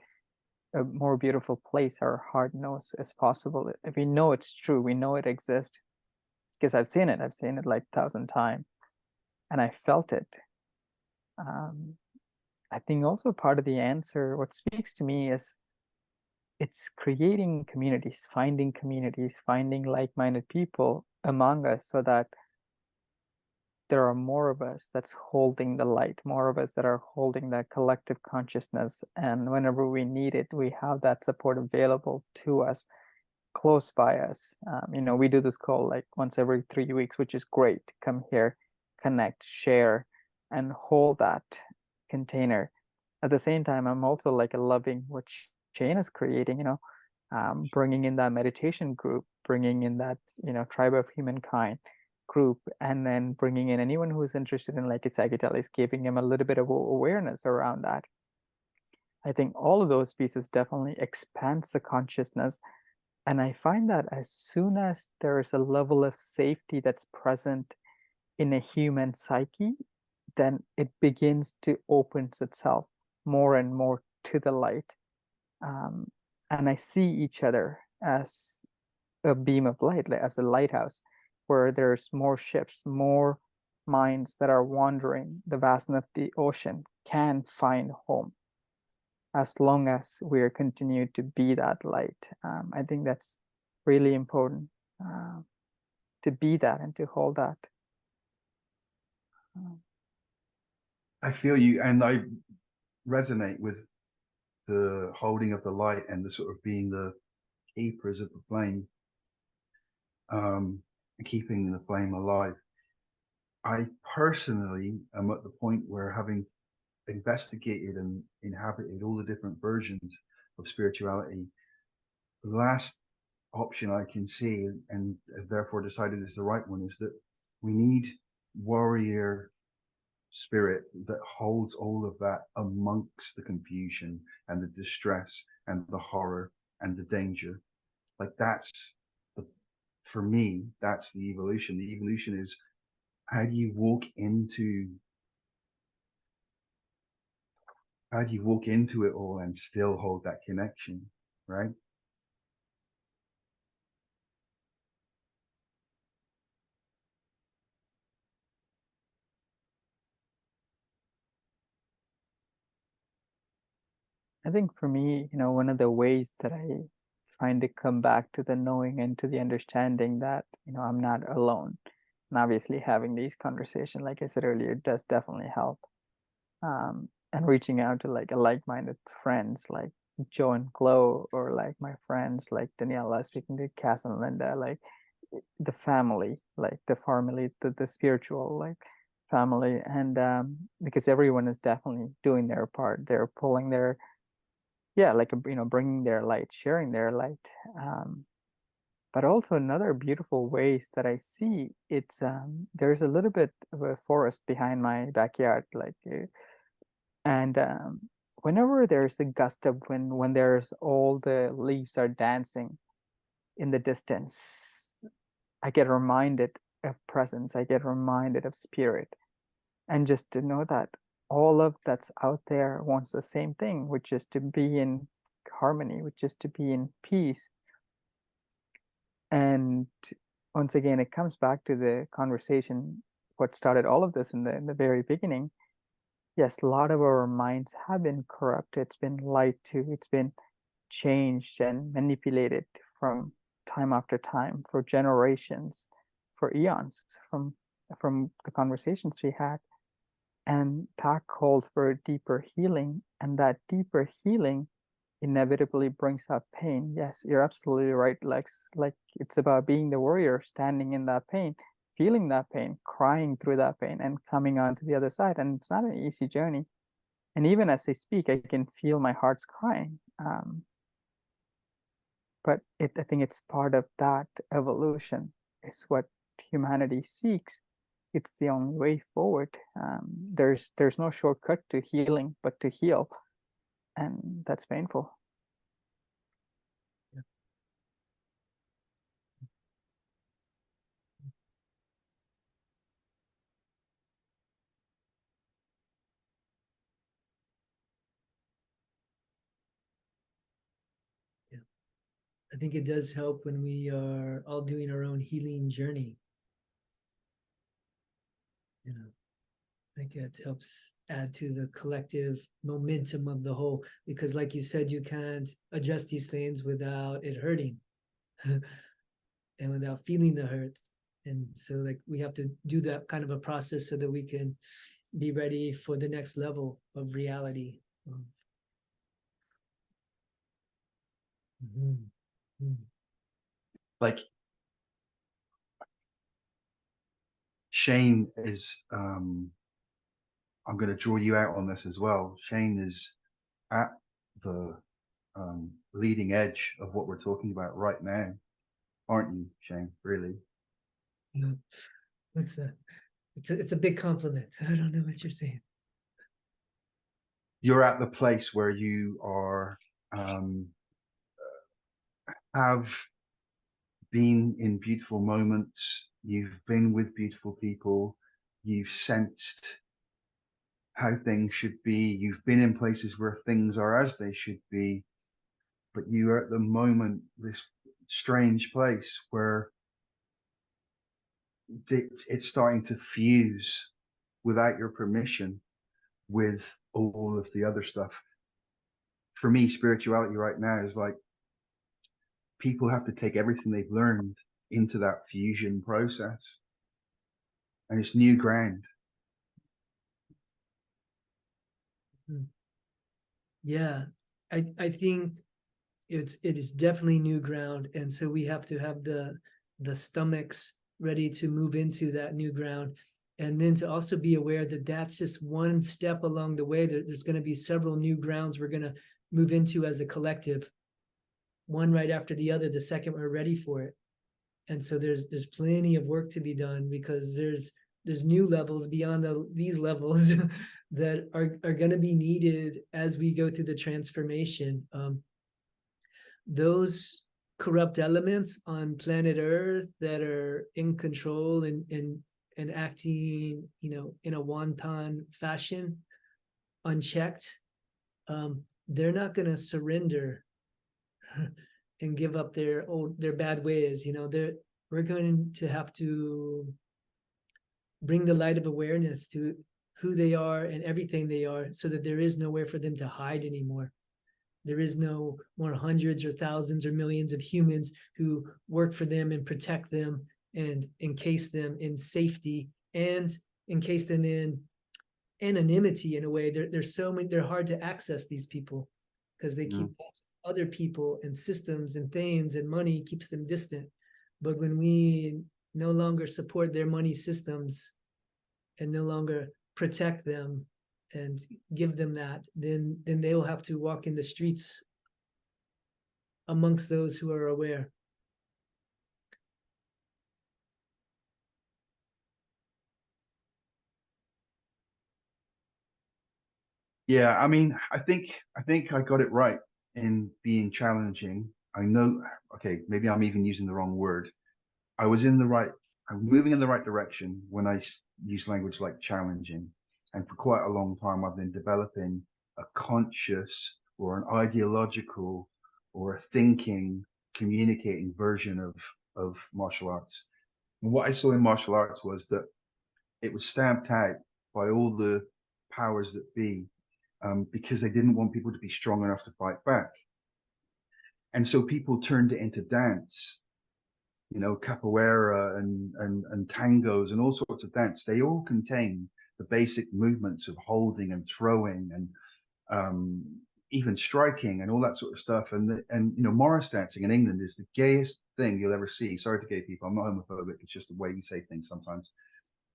a more beautiful place our heart knows is possible. If we know it's true, we know it exists, because I've seen it like 1,000 times, and I felt it. I think also part of the answer, what speaks to me is it's creating communities, finding like-minded people among us, so that there are more of us that's holding the light, more of us that are holding that collective consciousness. And whenever we need it, we have that support available to us, close by us. We do this call like once every 3 weeks, which is great. Come here, connect, share, and hold that container. At the same time, I'm also like loving what Shane is creating, bringing in that meditation group, bringing in that, tribe of humankind group, and then bringing in anyone who's interested in like psychedelics, giving them a little bit of awareness around that. I think all of those pieces definitely expands the consciousness. And I find that as soon as there is a level of safety that's present in a human psyche, then it begins to open itself more and more to the light. And I see each other as a beam of light, like as a lighthouse, where there's more ships, more minds that are wandering the vastness of the ocean can find home, as long as we continue to be that light. I think that's really important, to be that and to hold that. I feel you, and I resonate with the holding of the light and the sort of being the keepers of the flame, and keeping the flame alive. I personally am at the point where, having investigated and inhabited all the different versions of spirituality, the last option I can see, and therefore decided is the right one, is that we need warrior spirit that holds all of that amongst the confusion and the distress and the horror and the danger. Like that's the, for me, that's the evolution. The evolution is, how do you walk into it all and still hold that connection, right? I think for me, one of the ways that I find to come back to the knowing and to the understanding that, I'm not alone. And obviously having these conversations, like I said earlier, does definitely help. And reaching out to like a like-minded friends like Joe and Chloe, or like my friends like Daniela, speaking to Cass and Linda, like the family, like the family, the spiritual like family. And because everyone is definitely doing their part, they're pulling their, like bringing their light, sharing their light. But also another beautiful ways that I see it's there's a little bit of a forest behind my backyard, like and whenever there's a gust of wind, when there's all the leaves are dancing in the distance, I get reminded of presence, I get reminded of spirit. And just to know that all of that's out there wants the same thing, which is to be in harmony, which is to be in peace. And once again, it comes back to the conversation, what started all of this in the very beginning. Yes, a lot of our minds have been corrupt. It's been lied to, it's been changed and manipulated from time after time for generations, for eons, from the conversations we had. And that calls for a deeper healing, and that deeper healing inevitably brings up pain. Yes, you're absolutely right, Lex. Like it's about being the warrior, standing in that pain, feeling that pain, crying through that pain, and coming on to the other side. And it's not an easy journey. And even as I speak, I can feel my heart's crying. But I think it's part of that evolution. It's what humanity seeks. It's the only way forward. There's no shortcut to healing, but to heal, and that's painful. I think it does help when we are all doing our own healing journey. I think it helps add to the collective momentum of the whole, because like you said, you can't address these things without it hurting and without feeling the hurt. And so like we have to do that kind of a process so that we can be ready for the next level of reality. Like Shane is, I'm going to draw you out on this as well. Shane is at the leading edge of what we're talking about right now, aren't you, Shane? Really? What's that? It's a big compliment. I don't know what you're saying. You're at the place where you are, have been in beautiful moments. You've been with beautiful people. You've sensed how things should be. You've been in places where things are as they should be. But you are at the moment, this strange place where it's starting to fuse without your permission with all of the other stuff. For me, spirituality right now is like people have to take everything they've learned into that fusion process, and it's new ground. Yeah, I think it is definitely new ground, and so we have to have the stomachs ready to move into that new ground, and then to also be aware that that's just one step along the way. There's going to be several new grounds we're going to move into as a collective. one right after the other the second we're ready for it. And so there's plenty of work to be done, because there's new levels beyond these levels that are going to be needed as we go through the transformation. Those corrupt elements on planet Earth that are in control and acting, in a wanton fashion, unchecked, they're not going to surrender and give up their bad ways. We're going to have to bring the light of awareness to who they are and everything they are, so that there is nowhere for them to hide anymore. There is no more hundreds or thousands or millions of humans who work for them and protect them and encase them in safety and encase them in anonymity. In a way, there's so many, they're hard to access, these people, because they keep other people and systems and things, and money keeps them distant. But when we no longer support their money systems and no longer protect them and give them that, then they will have to walk in the streets amongst those who are aware. Yeah, I mean, I think I got it right in being challenging. I know, okay, maybe I'm even using the wrong word. I'm moving in the right direction when I use language like challenging. And for quite a long time, I've been developing a conscious or an ideological or a thinking, communicating version of martial arts. And what I saw in martial arts was that it was stamped out by all the powers that be, because they didn't want people to be strong enough to fight back. And so people turned it into dance, capoeira and tangos and all sorts of dance. They all contain the basic movements of holding and throwing and even striking and all that sort of stuff. And Morris dancing in England is the gayest thing you'll ever see. Sorry to gay people, I'm not homophobic. It's just the way we say things sometimes.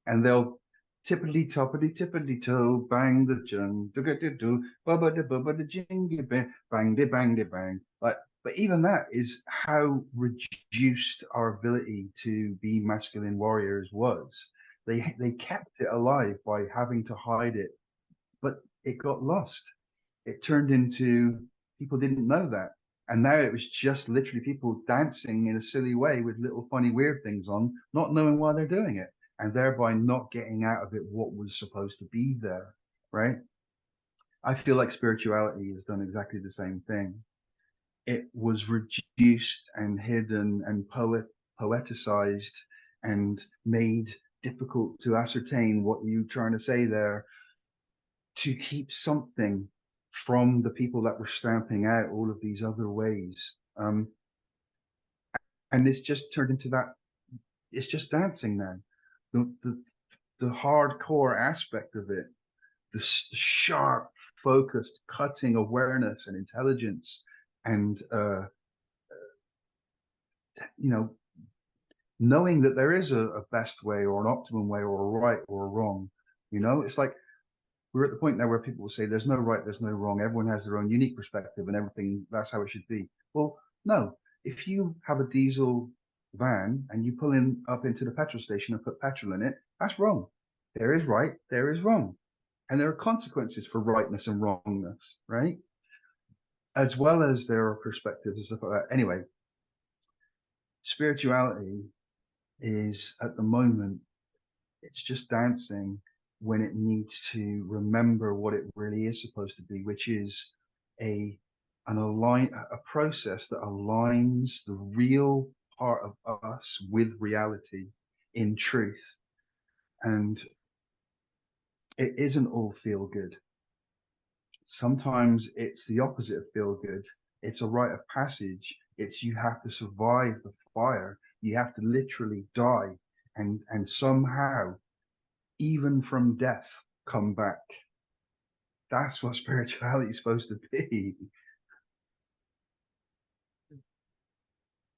And they'll tippity toppity tippity toe, bang the jung, do do, bubba the jingy bang, bang de bang de bang. Like, but even that is how reduced our ability to be masculine warriors was. They kept it alive by having to hide it, but it got lost. It turned into, people didn't know that. And now it was just literally people dancing in a silly way with little funny weird things on, not knowing why they're doing it, and thereby not getting out of it what was supposed to be there, right? I feel like spirituality has done exactly the same thing. It was reduced and hidden and poeticized and made difficult to ascertain what you're trying to say there, to keep something from the people that were stamping out all of these other ways. And it's just turned into that. It's just dancing now. The hardcore aspect of it, the sharp, focused, cutting awareness and intelligence, and knowing that there is a best way or an optimum way or a right or a wrong. It's like we're at the point now where people will say there's no right, there's no wrong. Everyone has their own unique perspective and everything. That's how it should be. Well, no. If you have a diesel van and you pull up into the petrol station and put petrol in it, that's wrong. There is right, there is wrong. And there are consequences for rightness and wrongness, right? As well as there are perspectives and stuff like that. Anyway, spirituality is at the moment, it's just dancing when it needs to remember what it really is supposed to be, which is a process that aligns the real part of us with reality in truth. And it isn't all feel good. Sometimes it's the opposite of feel good. It's a rite of passage. It's you have to survive the fire. You have to literally die and somehow, even from death, come back. That's what spirituality is supposed to be.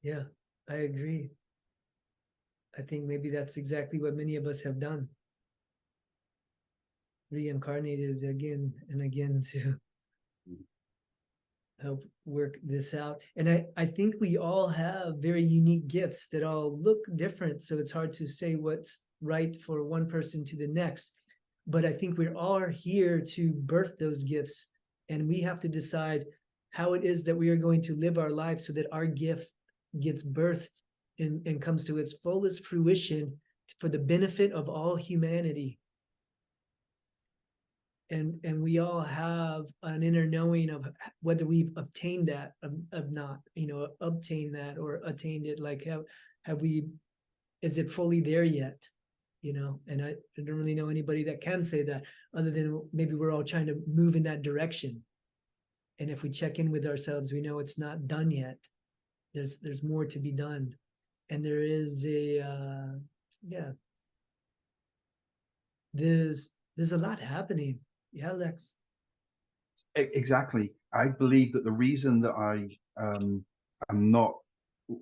Yeah, I agree. I think maybe that's exactly what many of us have done. Reincarnated again and again to help work this out. And I think we all have very unique gifts that all look different. So it's hard to say what's right for one person to the next. But I think we're all here to birth those gifts. And we have to decide how it is that we are going to live our lives so that our gift gets birthed and comes to its fullest fruition for the benefit of all humanity. And we all have an inner knowing of whether we've obtained that of not, obtained that or attained it. Like have we, is it fully there yet? And I don't really know anybody that can say that, other than maybe we're all trying to move in that direction. And if we check in with ourselves, we know it's not done yet. There's more to be done. And there is there's a lot happening. Yeah, Lex. Exactly. I believe that the reason that I am not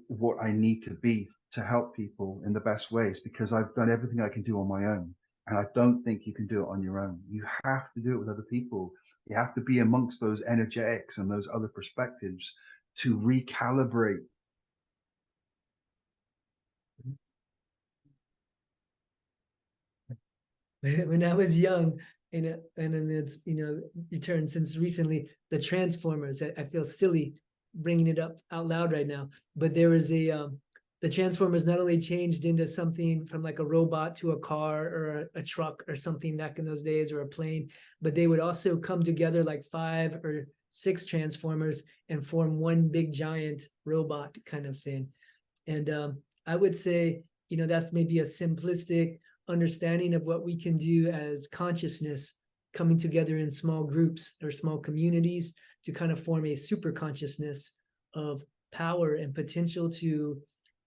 what I need to be to help people in the best way is because I've done everything I can do on my own. And I don't think you can do it on your own. You have to do it with other people. You have to be amongst those energetics and those other perspectives to recalibrate. When I was young, and then it's returned since recently, the Transformers. I feel silly bringing it up out loud right now, but there was the Transformers not only changed into something from like a robot to a car or a truck or something back in those days, or a plane, but they would also come together like 5 or 6 Transformers and form one big giant robot kind of thing. And I would say, that's maybe a simplistic understanding of what we can do as consciousness coming together in small groups or small communities to kind of form a super consciousness of power and potential to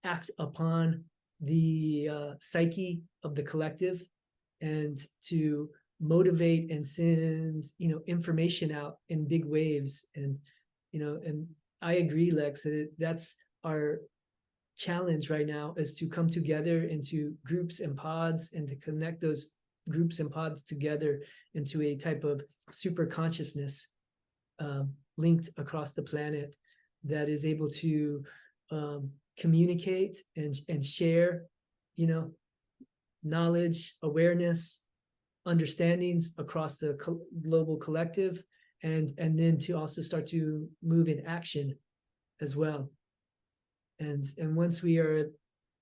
act upon the psyche of the collective, and to motivate and send information out in big waves. And and I agree, Lex, that that's our challenge right now, is to come together into groups and pods and to connect those groups and pods together into a type of super consciousness linked across the planet that is able to communicate and share, knowledge, awareness, understandings across the global collective, and then to also start to move in action as well. And once we are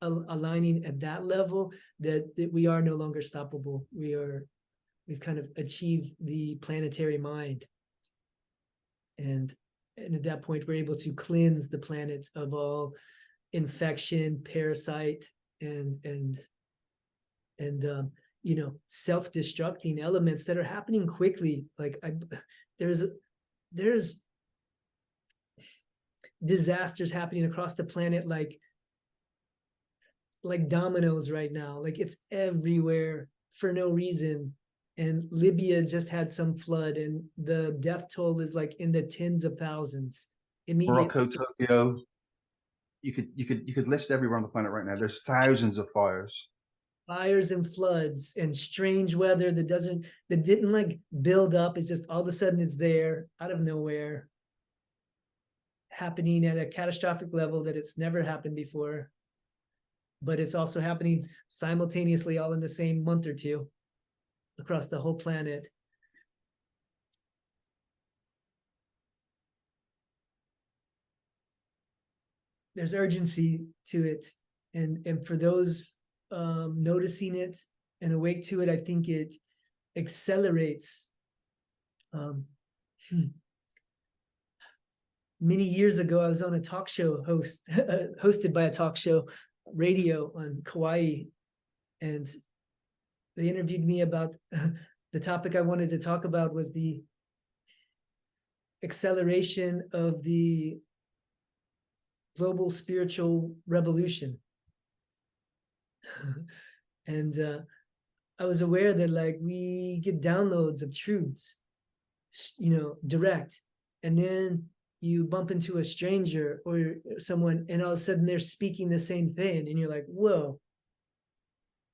aligning at that level, that we are no longer stoppable. We've kind of achieved the planetary mind. And at that point, we're able to cleanse the planet of all infection, parasite, and self-destructing elements that are happening quickly. Like there's disasters happening across the planet like dominoes right now. Like it's everywhere for no reason. And Libya just had some flood, and the death toll is like in the tens of thousands. Morocco, Tokyo. You could list everywhere on the planet right now. There's thousands of fires. Fires and floods and strange weather that didn't like build up. It's just all of a sudden it's there out of nowhere, happening at a catastrophic level that it's never happened before. But it's also happening simultaneously all in the same month or two across the whole planet. There's urgency to it. And for those noticing it and awake to it, I think it accelerates. Many years ago, I was on a talk show hosted by a talk show radio on Kauai, and they interviewed me about the topic I wanted to talk about was the acceleration of the global spiritual revolution. And I was aware that like we get downloads of truths, direct, and then you bump into a stranger or someone, and all of a sudden they're speaking the same thing, and you're like, whoa,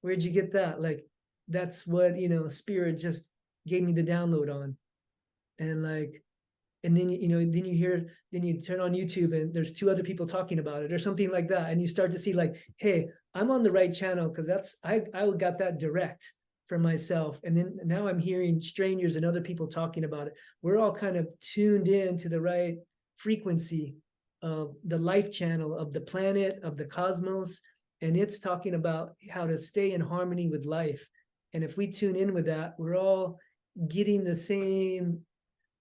where'd you get that? Like, that's what, spirit just gave me the download on. And like, and then then you hear, then you turn on YouTube and there's two other people talking about it or something like that, and you start to see like, hey, I'm on the right channel because I got that direct for myself, and then now I'm hearing strangers and other people talking about it. We're all kind of tuned in to the right frequency of the life channel of the planet, of the cosmos, and it's talking about how to stay in harmony with life. And if we tune in with that, we're all getting the same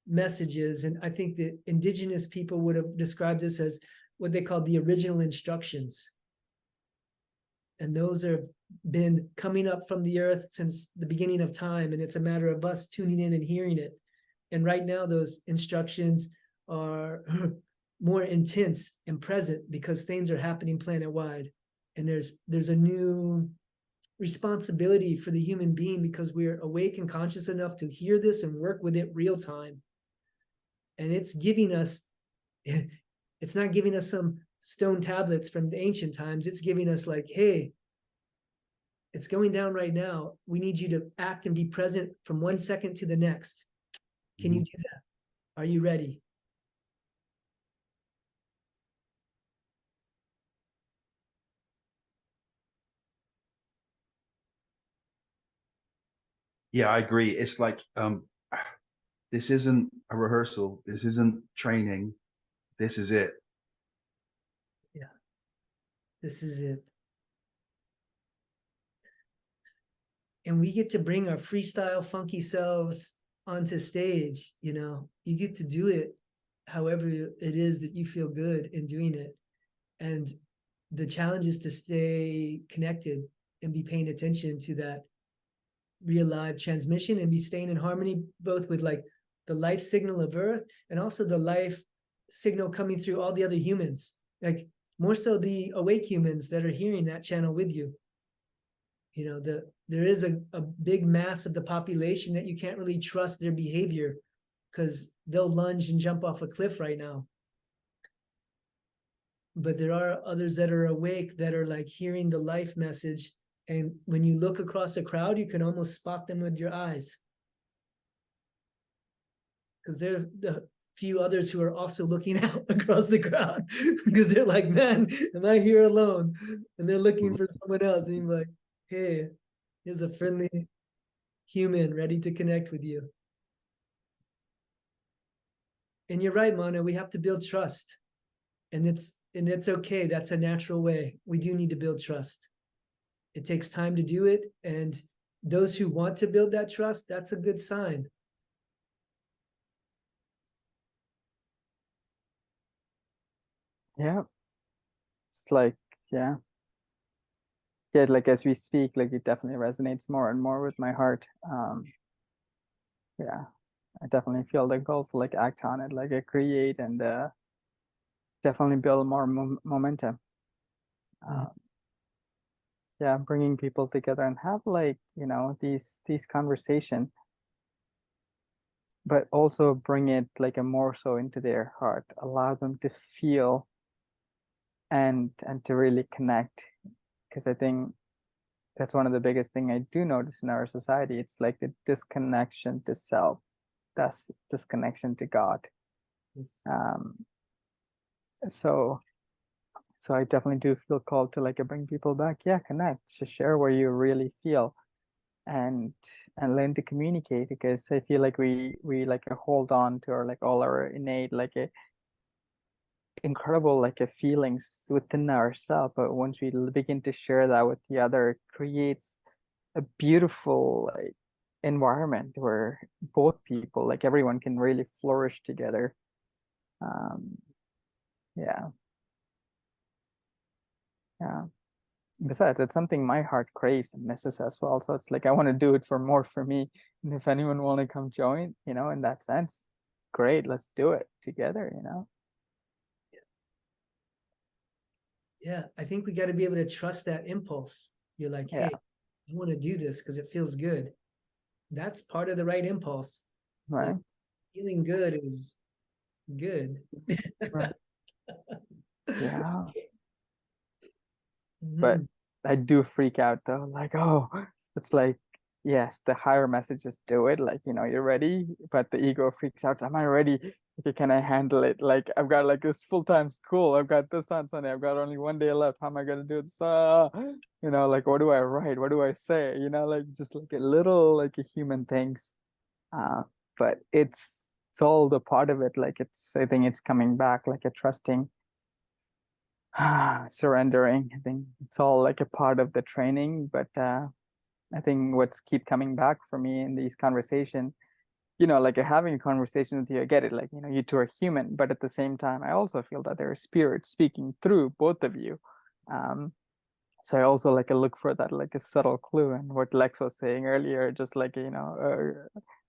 messages. And I think that indigenous people would have described this as what they call the original instructions. And those have been coming up from the earth since the beginning of time. And it's a matter of us tuning in and hearing it. And right now, those instructions are more intense and present because things are happening planet-wide. And there's a new responsibility for the human being because we're awake and conscious enough to hear this and work with it real time. And it's giving us, it's not giving us some stone tablets from the ancient times. It's giving us like, hey, it's going down right now. We need you to act and be present from 1 second to the next. Can you do that? Are you ready? Yeah, I agree. It's like this isn't a rehearsal. This isn't training. This is it. Yeah, this is it. And we get to bring our freestyle funky selves onto stage. You get to do it however it is that you feel good in doing it. And the challenge is to stay connected and be paying attention to that real live transmission and be staying in harmony both with like the life signal of Earth and also the life signal coming through all the other humans, like more so the awake humans that are hearing that channel with you. There is a big mass of the population that you can't really trust their behavior because they'll lunge and jump off a cliff right now. But there are others that are awake that are like hearing the life message. And when you look across a crowd, you can almost spot them with your eyes. Because they're the few others who are also looking out across the crowd. Because they're like, man, am I here alone? And they're looking for someone else. And you're like, hey, here's a friendly human ready to connect with you. And you're right, Mana, we have to build trust. And it's okay. That's a natural way. We do need to build trust. It takes time to do it. And those who want to build that trust, that's a good sign. Yeah. It's like, yeah. Yeah, like as we speak, like it definitely resonates more and more with my heart. Yeah, I definitely feel the goal to like act on it, like create and definitely build more momentum. Yeah, bringing people together and have like, these conversation, but also bring it like a more so into their heart, allow them to feel and to really connect. Because I think that's one of the biggest thing I do notice in our society. It's like the disconnection to self, that's disconnection to God. So I definitely do feel called to like bring people back. Yeah, connect, to share where you really feel, and learn to communicate. Because I feel like we like hold on to our like all our innate like incredible like feelings within ourselves, but once we begin to share that with the other, it creates a beautiful like environment where both people, like everyone, can really flourish together. Yeah. Besides, it's something my heart craves and misses as well. So it's like I want to do it for me. And if anyone want to come join, in that sense, great, let's do it together. Yeah, I think we got to be able to trust that impulse. You're like, hey, I want to do this because it feels good. That's part of the right impulse. Right. Like, feeling good is good. Right. Yeah. But I do freak out though. Like, oh, it's like, yes, the higher messages do it. Like, you're ready, but the ego freaks out. Am I ready? okay, can I handle it? Like I've got like this full-time school. I've got this on Sunday. I've got only one day left. How am I gonna do this? Like what do I write? What do I say? Like just like a little like a human things. But it's all the part of it. Like I think it's coming back, like a trusting, surrendering. I think it's all like a part of the training. But I think what's keep coming back for me in these conversations, like you're having a conversation with you, I get it, like, you two are human, but at the same time, I also feel that there is spirit speaking through both of you. So I also like a look for that, like a subtle clue. And what Lex was saying earlier, just like,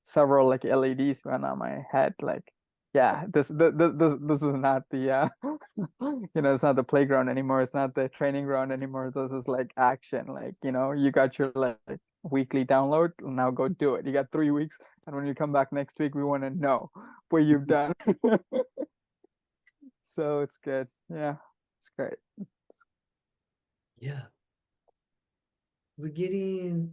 several like LEDs went on my head, like, yeah, this is not the, it's not the playground anymore. It's not the training ground anymore. This is like action. Like, you got your like weekly download. Now go do it. You got 3 weeks. And when you come back next week, we want to know what you've done. So it's good. Yeah, it's great. Yeah. We're getting,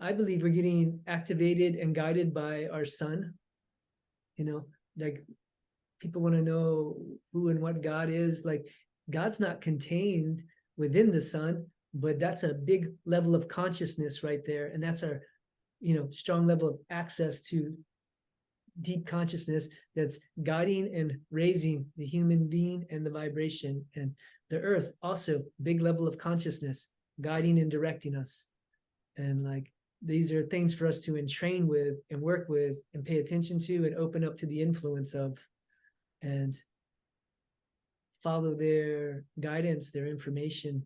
I believe we're getting activated and guided by our sun. Like people want to know who and what God is. Like God's not contained within the sun, but that's a big level of consciousness right there. And that's our, strong level of access to deep consciousness that's guiding and raising the human being and the vibration. And the earth also big level of consciousness guiding and directing us. And like these are things for us to entrain with and work with and pay attention to and open up to the influence of, and follow their guidance, their information.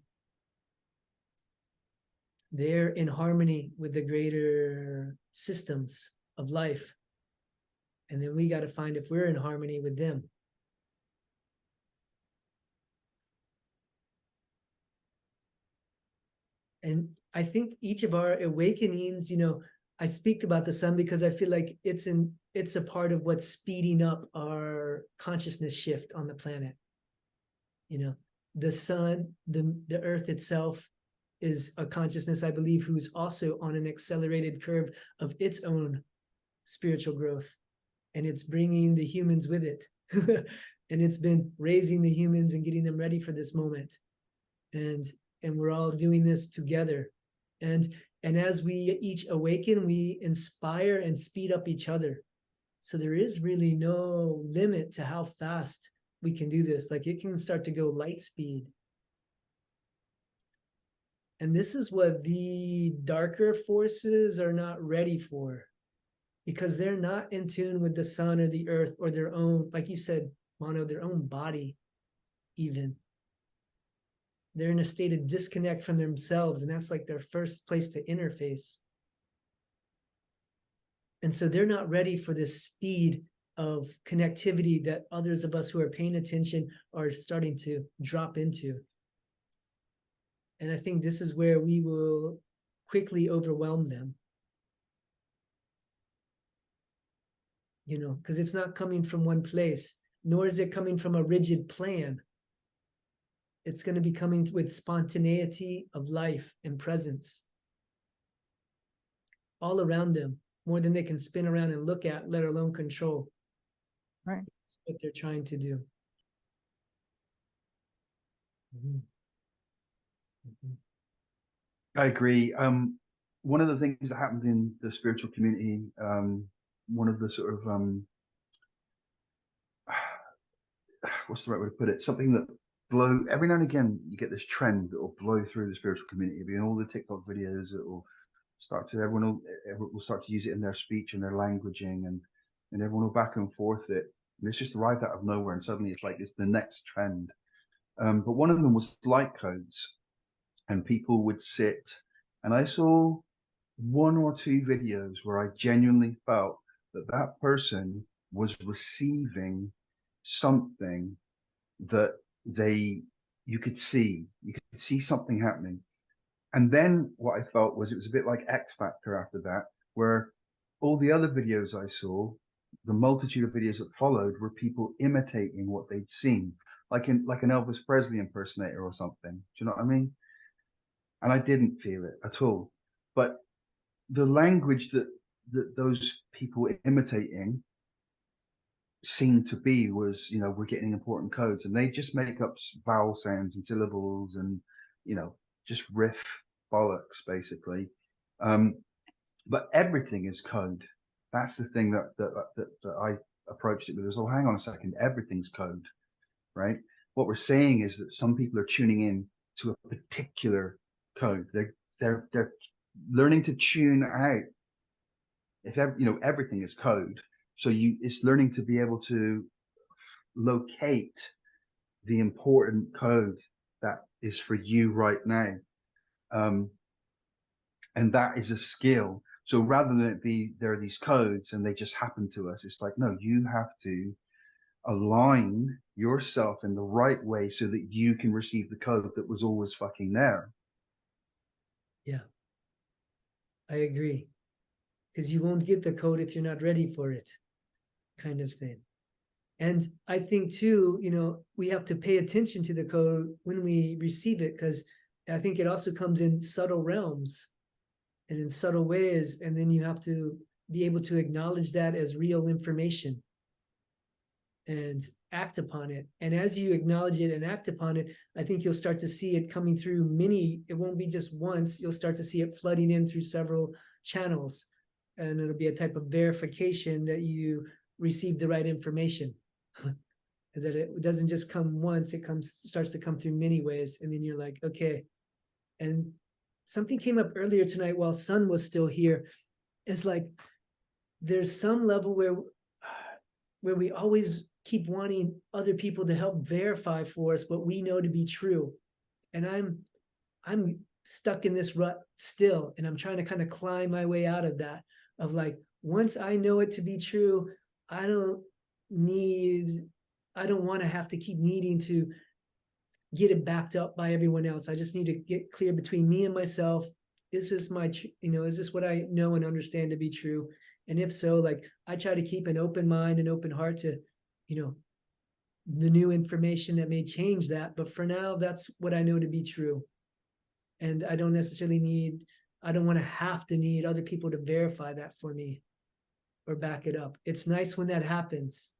They're in harmony with the greater systems of life. And then we got to find if we're in harmony with them. And I think each of our awakenings, I speak about the sun because I feel like it's a part of what's speeding up our consciousness shift on the planet. The sun, the earth itself is a consciousness, I believe, who's also on an accelerated curve of its own spiritual growth. And it's bringing the humans with it. And it's been raising the humans and getting them ready for this moment. And we're all doing this together. And as we each awaken, we inspire and speed up each other. So there is really no limit to how fast we can do this. Like it can start to go light speed. And this is what the darker forces are not ready for, because they're not in tune with the sun or the earth or their own, like you said, Mono, their own body even. They're in a state of disconnect from themselves, and that's like their first place to interface. And so they're not ready for this speed of connectivity that others of us who are paying attention are starting to drop into. And I think this is where we will quickly overwhelm them. Because it's not coming from one place, nor is it coming from a rigid plan. It's going to be coming with spontaneity of life and presence all around them, more than they can spin around and look at, let alone control. Right. That's what they're trying to do. Mm-hmm. Mm-hmm. I agree. One of the things that happened in the spiritual community, one of the sort of what's the right way to put it? Something that every now and again you get this trend that will blow through the spiritual community. It'll be in all the TikTok videos. It will start to everyone will start to use it in their speech and their languaging, and everyone will back and forth it. And it's just arrived out of nowhere, and suddenly it's like it's the next trend. But one of them was light codes, and people would sit, and I saw 1 or 2 videos where I genuinely felt that that person was receiving something that you could see something happening. And then what I felt was it was a bit like X Factor after that, where all the other videos I saw, the multitude of videos that followed, were people imitating what they'd seen, like an Elvis Presley impersonator or something. Do you know what I mean? And I didn't feel it at all. But the language that those people were imitating seemed to be was, you know, we're getting important codes, and they just make up vowel sounds and syllables and, you know, just riff bollocks basically. But everything is code. That's the thing that I approached it with. Was, oh, hang on a second, everything's code, right? What we're saying is that some people are tuning in to a particular code. They're learning to tune out. If you know, everything is code, so it's learning to be able to locate the important code that is for you right now. And that is a skill. So rather than it be, there are these codes and they just happen to us, it's like, no, you have to align yourself in the right way so that you can receive the code that was always fucking there. Yeah, I agree. Because you won't get the code if you're not ready for it, kind of thing. And I think too, you know, we have to pay attention to the code when we receive it, because I think it also comes in subtle realms and in subtle ways. And then you have to be able to acknowledge that as real information and act upon it. And as you acknowledge it and act upon it, I think you'll start to see it coming through it won't be just once, you'll start to see it flooding in through several channels. And it'll be a type of verification that you received the right information. That it doesn't just come once, it starts to come through many ways. And then you're like, okay. And something came up earlier tonight while Sun was still here. It's like, there's some level where we always keep wanting other people to help verify for us what we know to be true. And I'm stuck in this rut still, and I'm trying to kind of climb my way out of that, of like, once I know it to be true, I don't want to have to keep needing to get it backed up by everyone else. I just need to get clear between me and myself. Is this is this what I know and understand to be true? And if so, like, I try to keep an open mind and open heart to, the new information that may change that. But for now, that's what I know to be true. And I don't necessarily I don't want to have to need other people to verify that for me or back it up. It's nice when that happens.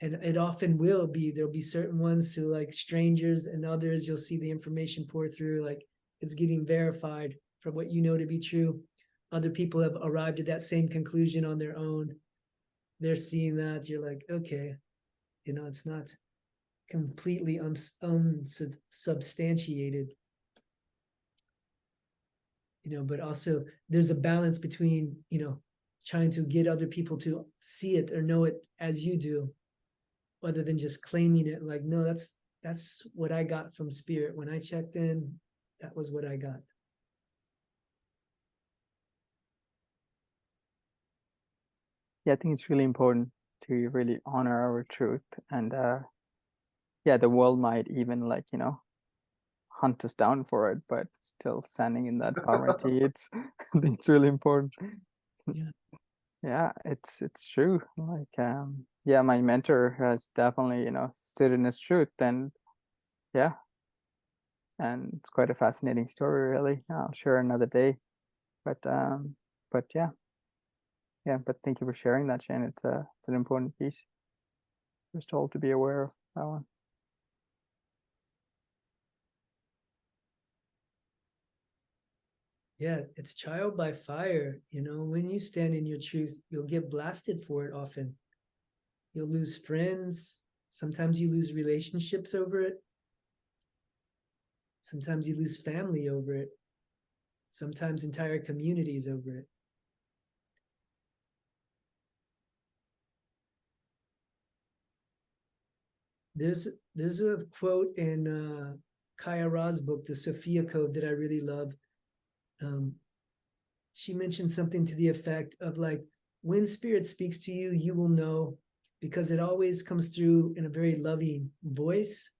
And it often will be. There'll be certain ones who, like strangers, and others you'll see the information pour through, like it's getting verified for what you know to be true. Other people have arrived at that same conclusion on their own. They're seeing that. You're like, okay, it's not completely unsubstantiated. But also there's a balance between, trying to get other people to see it or know it as you do, other than just claiming it. Like, no, that's what I got from spirit. When I checked in, that was what I got. Yeah, I think it's really important to really honor our truth. And the world might even hunt us down for it, but still standing in that sovereignty, I think it's really important. Yeah, it's true. Like, my mentor has definitely, stood in his truth, and and it's quite a fascinating story, really. I'll share another day, but but thank you for sharing that, Shane. It's an important piece. Just told to be aware of that one. Yeah, it's trial by fire. When you stand in your truth, you'll get blasted for it often. You'll lose friends. Sometimes you lose relationships over it. Sometimes you lose family over it. Sometimes entire communities over it. There's a quote in Kaya Ra's book, The Sophia Code, that I really love. She mentioned something to the effect of, like, when spirit speaks to you, you will know, because it always comes through in a very loving voice,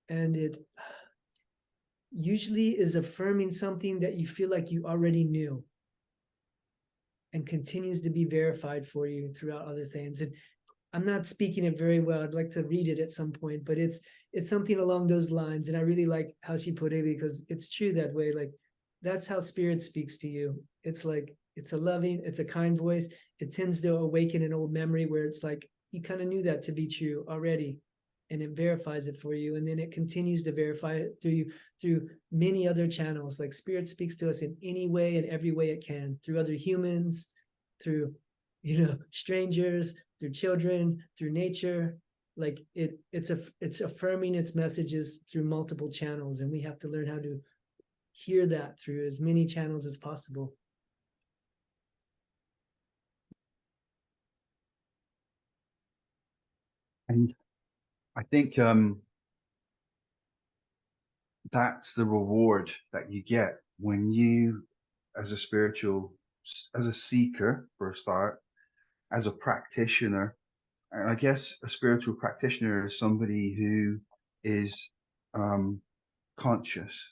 and it usually is affirming something that you feel like you already knew, and continues to be verified for you throughout other things. And I'm not speaking it very well. I'd like to read it at some point, but it's something along those lines. And I really like how she put it, because it's true that way. Like, that's how spirit speaks to you. It's like, it's a loving, it's a kind voice. It tends to awaken an old memory where it's like, you kind of knew that to be true already, and it verifies it for you, and then it continues to verify it through many other channels. Like spirit speaks to us in any way and every way it can, through other humans, through strangers, through children, through nature. Like it's affirming its messages through multiple channels, and we have to learn how to hear that through as many channels as possible. And I think that's the reward that you get when you, as a seeker for a start, as a practitioner. And I guess a spiritual practitioner is somebody who is conscious.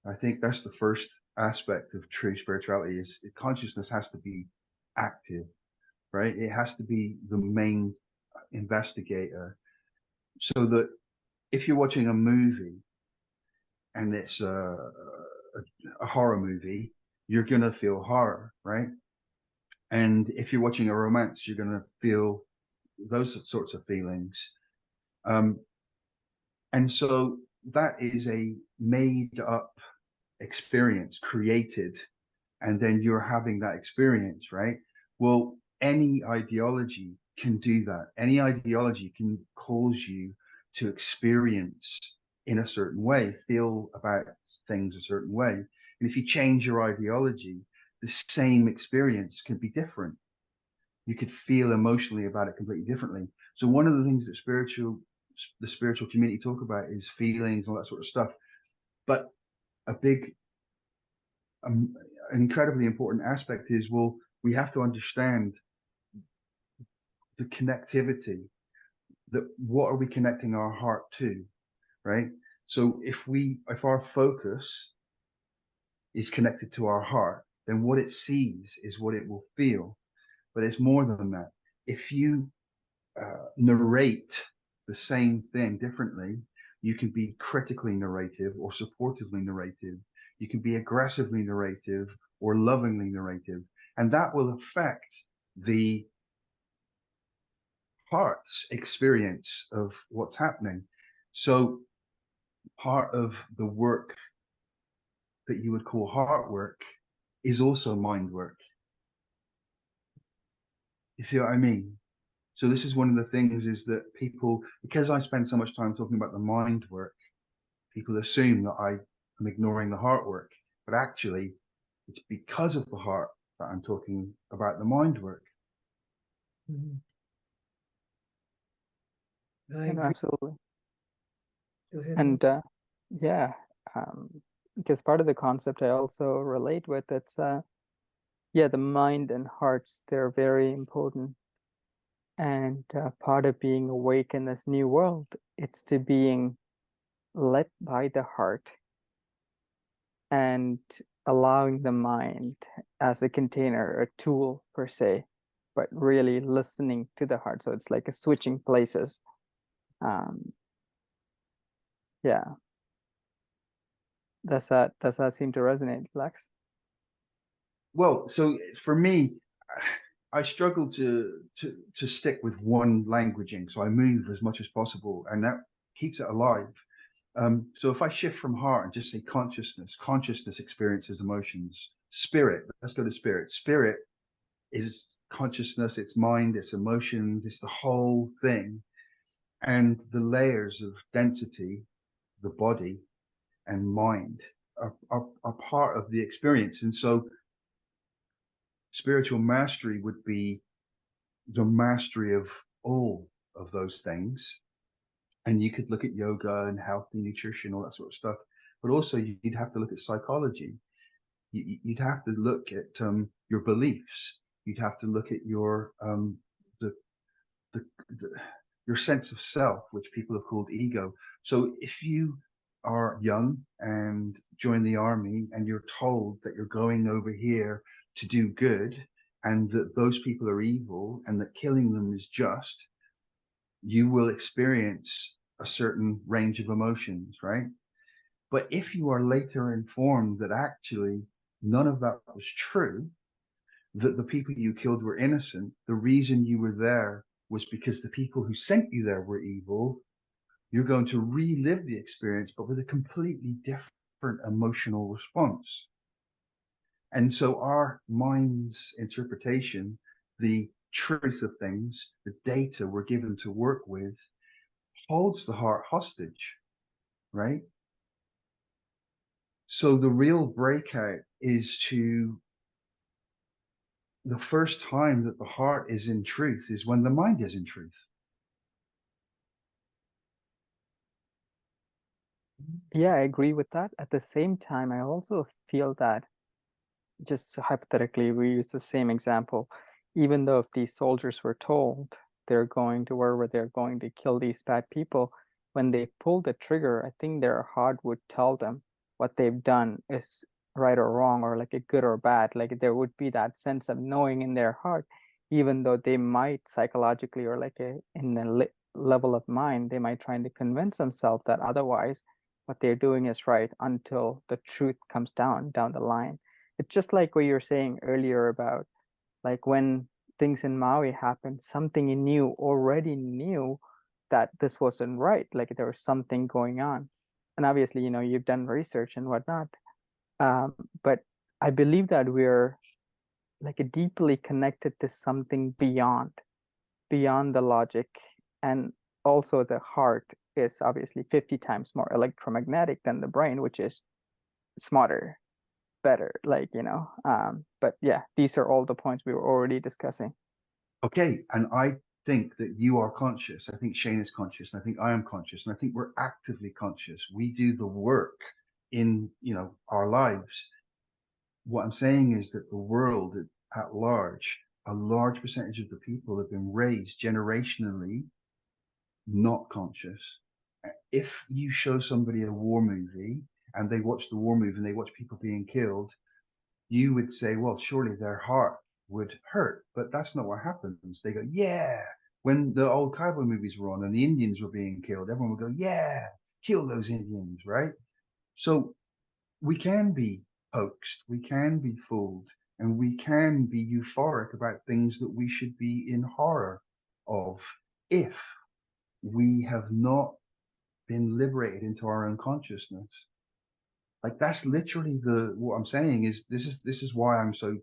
I think that's the first aspect of true spirituality, is consciousness has to be active, right? It has to be the main investigator. So that if you're watching a movie and it's a horror movie, you're going to feel horror, right? And if you're watching a romance, you're going to feel those sorts of feelings. And so that is a made up experience created, and then you're having that experience, right? Well, any ideology can do that. Any ideology can cause you to experience in a certain way, feel about things a certain way. And if you change your ideology, the same experience can be different. You could feel emotionally about it completely differently. So one of the things that the spiritual community talk about is feelings, all that sort of stuff. But a big, an incredibly important aspect is, well, we have to understand the connectivity, that what are we connecting our heart to, right? So if our focus is connected to our heart, then what it sees is what it will feel. But it's more than that. If you narrate the same thing differently, you can be critically narrative or supportively narrative. You can be aggressively narrative or lovingly narrative. And that will affect the heart's experience of what's happening. So part of the work that you would call heart work is also mind work. You see what I mean? So this is one of the things, is that people, because I spend so much time talking about the mind work, people assume that I am ignoring the heart work, but actually it's because of the heart that I'm talking about the mind work. Mhm. I And agree. absolutely. Go ahead. And yeah, because part of the concept I also relate with, it's yeah, the mind and hearts, they're very important. And part of being awake in this new world, it's to being led by the heart and allowing the mind as a container, a tool per se, but really listening to the heart. So it's like a switching places. Yeah. Does that seem to resonate, Lex? Well, so for me, I struggle to stick with one languaging. So I move as much as possible, and that keeps it alive. So if I shift from heart and just say consciousness experiences emotions. Spirit, let's go to spirit. Spirit is consciousness, it's mind, it's emotions, it's the whole thing. And the layers of density, the body and mind, are part of the experience. And so spiritual mastery would be the mastery of all of those things. And you could look at yoga and healthy nutrition, all that sort of stuff. But also you'd have to look at psychology. You'd have to look at your beliefs. You'd have to look at your the, the, the your sense of self, which people have called ego. So if you are young and join the army and you're told that you're going over here to do good and that those people are evil and that killing them is just, you will experience a certain range of emotions, right? But if you are later informed that actually none of that was true, that the people you killed were innocent, the reason you were there was because the people who sent you there were evil, you're going to relive the experience, but with a completely different emotional response. And so our mind's interpretation, the truth of things, the data we're given to work with, holds the heart hostage, right? So the real breakout is to the first time that the heart is in truth is when the mind is in truth. Yeah, I agree with that. At the same time, I also feel that, just hypothetically, we use the same example, even though if these soldiers were told they're going to wherever they're going to kill these bad people, when they pull the trigger, I think their heart would tell them what they've done is right or wrong, or like a good or bad. Like there would be that sense of knowing in their heart, even though they might psychologically or like in a level of mind, they might try to convince themselves that otherwise what they're doing is right until the truth comes down the line. It's just like what you were saying earlier about like when things in Maui happened, something in you already knew that this wasn't right. Like there was something going on. And obviously, you know, you've done research and whatnot. But I believe that we're like deeply connected to something beyond the logic. And also the heart is obviously 50 times more electromagnetic than the brain, which is smarter, better, like, you know. But yeah, these are all the points we were already discussing. Okay, and I think that you are conscious. I think Shane is conscious. And I think I am conscious. And I think we're actively conscious. We do the work in, you know, our lives. What I'm saying is that the world at large, a large percentage of the people have been raised generationally not conscious. If you show somebody a war movie and they watch the war movie and they watch people being killed, you would say, well, surely their heart would hurt, but that's not what happens. They go, yeah. When the old cowboy movies were on and the Indians were being killed, everyone would go, yeah, kill those Indians, right? So we can be hoaxed, we can be fooled, and we can be euphoric about things that we should be in horror of if we have not been liberated into our own consciousness. Like that's literally what I'm saying is this is why I'm so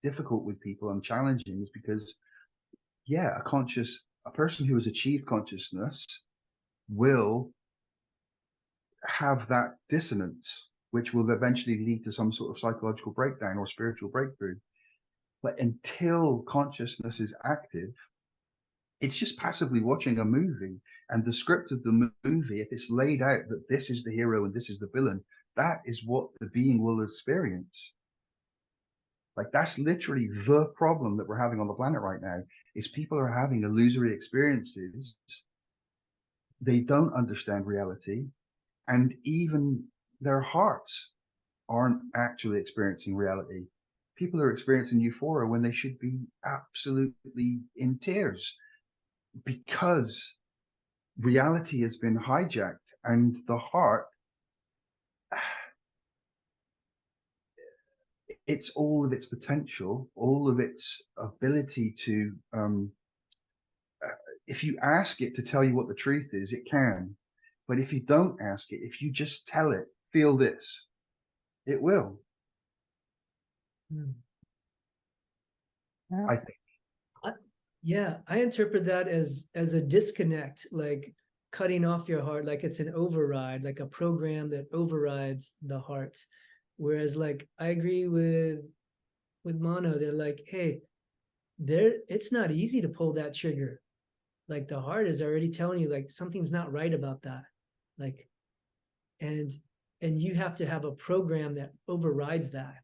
difficult with people and challenging, is because yeah, a person who has achieved consciousness will have that dissonance, which will eventually lead to some sort of psychological breakdown or spiritual breakthrough. But until consciousness is active, it's just passively watching a movie, and the script of the movie, if it's laid out that this is the hero and this is the villain, that is what the being will experience. Like that's literally the problem that we're having on the planet right now, is people are having illusory experiences. They don't understand reality, and even their hearts aren't actually experiencing reality. People are experiencing euphoria when they should be absolutely in tears, because reality has been hijacked, and the heart, it's all of its potential, all of its ability to, if you ask it to tell you what the truth is, it can. But if you don't ask it, if you just tell it, feel this, it will. Yeah. I think. Yeah, I interpret that as a disconnect, like cutting off your heart, like it's an override, like a program that overrides the heart. Whereas like I agree with Mono, they're like, hey, it's not easy to pull that trigger. Like the heart is already telling you like something's not right about that. Like and you have to have a program that overrides that.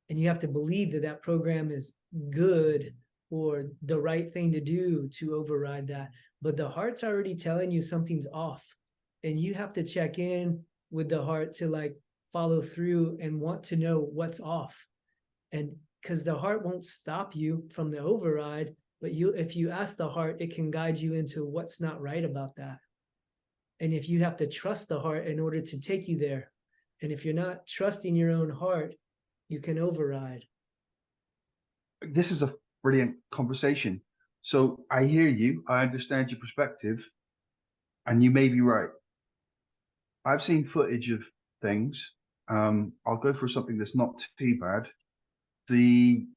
And you have to believe that that program is good or the right thing to do to override that. But the heart's already telling you something's off. And you have to check in with the heart to like follow through and want to know what's off. And because the heart won't stop you from the override, but if you ask the heart, it can guide you into what's not right about that. And if you have to trust the heart in order to take you there, and if you're not trusting your own heart, you can override. This is a brilliant conversation. So I hear you. I understand your perspective, and you may be right. I've seen footage of things. I'll go for something that's not too bad. The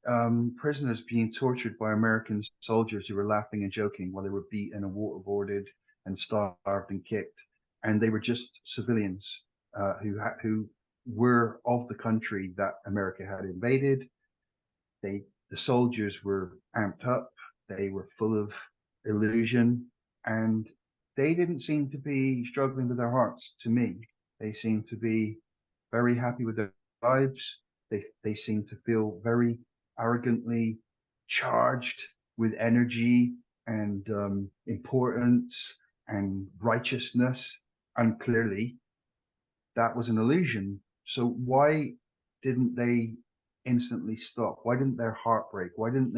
prisoners being tortured by American soldiers who were laughing and joking while they were beaten and waterboarded and starved and kicked, and they were just civilians who were of the country that America had invaded. The soldiers were amped up. They were full of illusion, and they didn't seem to be struggling with their hearts to me. They seemed to be very happy with their lives. They seemed to feel very arrogantly charged with energy and importance and righteousness. And clearly that was an illusion. So why didn't they instantly stop? Why didn't their heart break? Why wasn't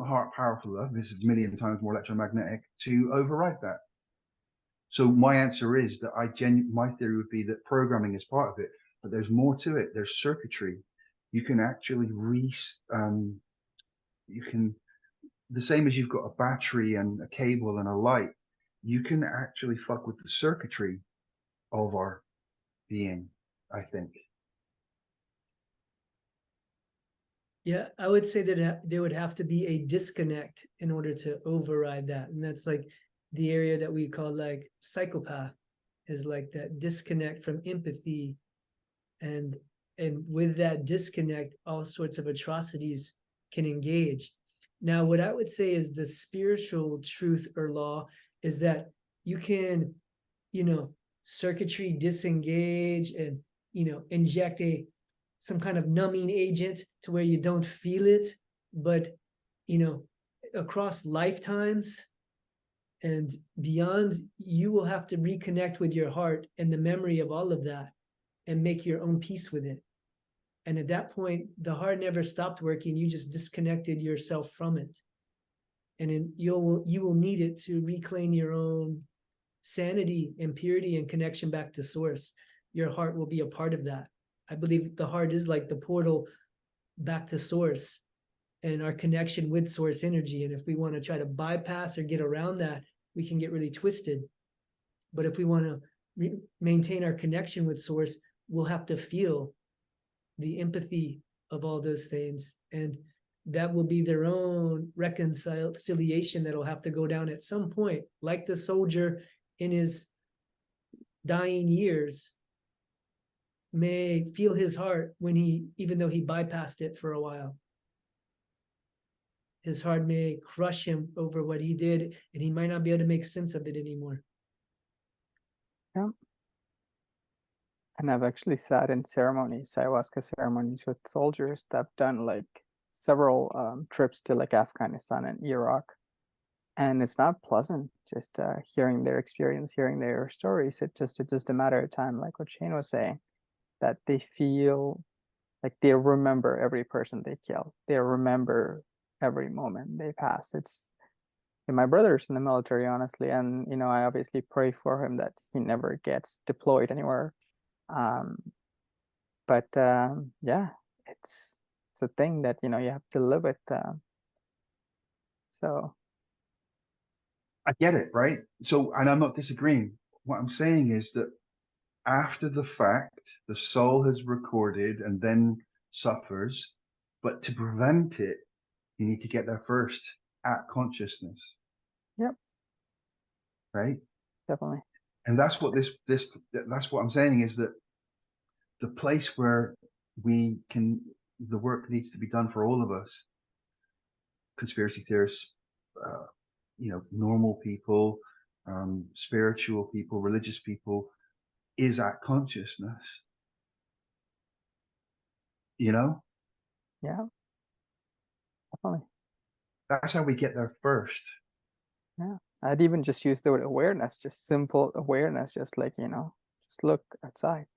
the heart powerful enough? This is a million times more electromagnetic to override that. So my answer is that my theory would be that programming is part of it, but there's more to it. There's circuitry. You can actually the same as you've got a battery and a cable and a light, you can actually fuck with the circuitry of our being, I think. Yeah, I would say that there would have to be a disconnect in order to override that. And that's like the area that we call like psychopath, is like that disconnect from empathy. And with that disconnect, all sorts of atrocities can engage. Now, what I would say is the spiritual truth or law is that you can, circuitry disengage and, inject some kind of numbing agent to where you don't feel it, but, across lifetimes and beyond, you will have to reconnect with your heart and the memory of all of that and make your own peace with it. And at that point, the heart never stopped working. You just disconnected yourself from it. And you will need it to reclaim your own sanity and purity and connection back to source. Your heart will be a part of that. I believe the heart is like the portal back to source and our connection with source energy. And if we want to try to bypass or get around that, we can get really twisted. But if we want to maintain our connection with source, we'll have to feel the empathy of all those things. And that will be their own reconciliation that'll have to go down at some point, like the soldier in his dying years may feel his heart even though he bypassed it for a while. His heart may crush him over what he did, and he might not be able to make sense of it anymore. Yeah. And I've actually sat in ceremonies, ayahuasca ceremonies with soldiers that have done like several trips to like Afghanistan and Iraq. And it's not pleasant just hearing their experience, hearing their stories. It's just a matter of time, like what Shane was saying, that they feel like they remember every person they killed. They remember every moment they passed. And my brother's in the military, honestly, and I obviously pray for him that he never gets deployed anywhere. But yeah, it's a thing that you have to live with. So I get it, right? So, and I'm not disagreeing. What I'm saying is that after the fact, the soul has recorded and then suffers, but to prevent it, you need to get there first at consciousness. Yep. Right? Definitely. And that's what that's what I'm saying is that the place where the work needs to be done for all of us, conspiracy theorists, normal people, spiritual people, religious people, is at consciousness. Yeah. Definitely. That's how we get there first. Yeah. I'd even just use the word awareness, just simple awareness, just like, just look outside.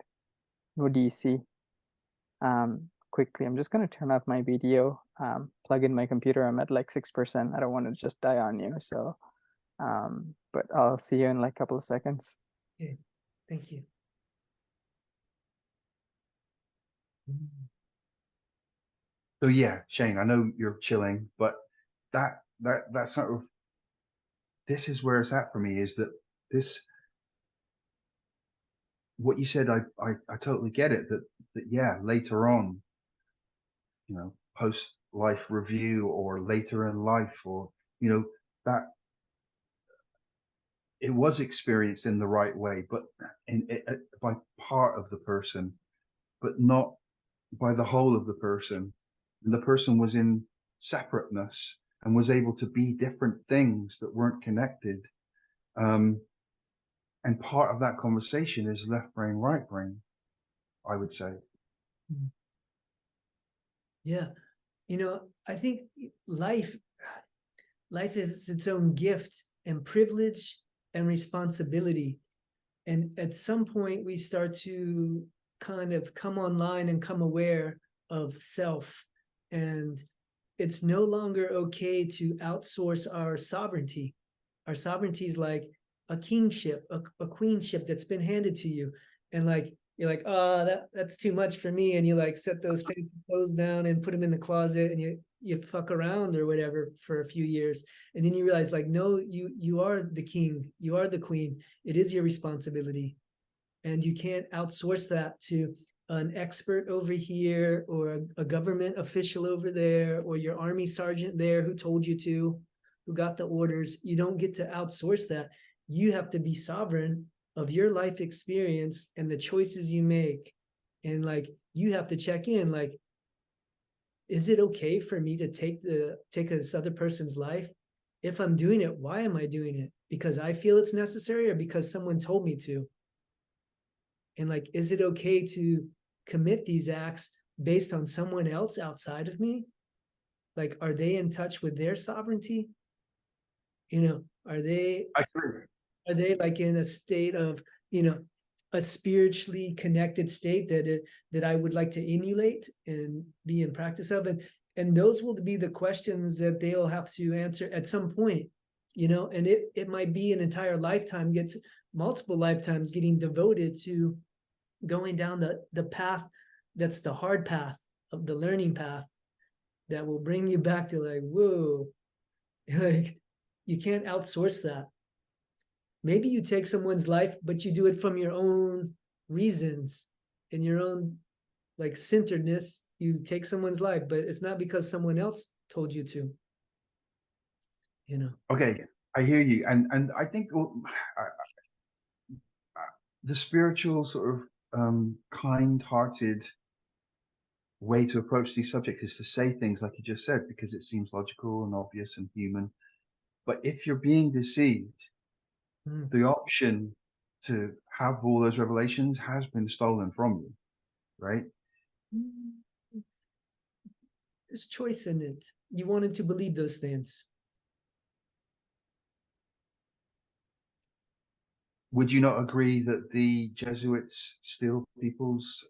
What do you see? Quickly, I'm just going to turn off my video, plug in my computer. I'm at like 6%. I don't want to just die on you. So, but I'll see you in like a couple of seconds. Okay. Thank you. So yeah, Shane, I know you're chilling, but that sort of, this is where it's at for me, is that this, what you said, I totally get it, that yeah, later on, you know, post life review or later in life, or, you know, that it was experienced in the right way, but by part of the person, but not by the whole of the person. And the person was in separateness and was able to be different things that weren't connected. And part of that conversation is left brain, right brain, I would say. Yeah. You know, I think life is its own gift and privilege and responsibility. And at some point we start to kind of come online and come aware of self. And it's no longer okay to outsource our sovereignty. Our sovereignty is like a kingship, a queenship that's been handed to you. And like, you're like, oh, that's too much for me. And you like set those fancy clothes down and put them in the closet, and you fuck around or whatever for a few years. And then you realize, like, no, you are the king, you are the queen. It is your responsibility. And you can't outsource that to an expert over here, or a government official over there, or your army sergeant there who told you to, who got the orders. You don't get to outsource that. You have to be sovereign of your life experience and the choices you make. And like, you have to check in, like, is it okay for me to take this other person's life? If I'm doing it, why am I doing it? Because I feel it's necessary, or because someone told me to? And like, is it okay to commit these acts based on someone else outside of me? Like, are they in touch with their sovereignty? You know, are they I agree. like in a state of, you know, a spiritually connected state that I would like to emulate and be in practice of? And those will be the questions that they'll have to answer at some point, you know. And it might be an entire lifetime, gets multiple lifetimes getting devoted to going down the path that's the hard path of the learning path, that will bring you back to like, whoa, like, you can't outsource that. Maybe you take someone's life, but you do it from your own reasons and your own like centeredness. You take someone's life, but it's not because someone else told you to, you know. Okay, I hear you. And I think the spiritual sort of kind-hearted way to approach these subjects is to say things like you just said, because it seems logical and obvious and human. But if you're being deceived, the option to have all those revelations has been stolen from you, right? There's choice in it. You wanted to believe those things. Would you not agree that the Jesuits steal people's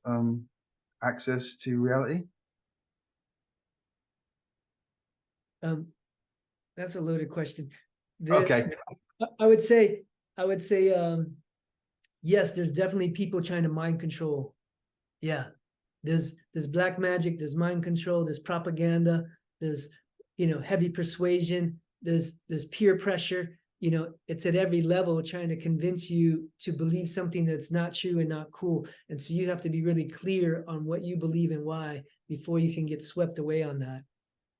access to reality? That's a loaded question. Okay. I would say, yes, there's definitely people trying to mind control. Yeah. There's black magic, there's mind control, there's propaganda, there's, you know, heavy persuasion, there's peer pressure. You know, it's at every level trying to convince you to believe something that's not true and not cool. And so you have to be really clear on what you believe and why before you can get swept away on that.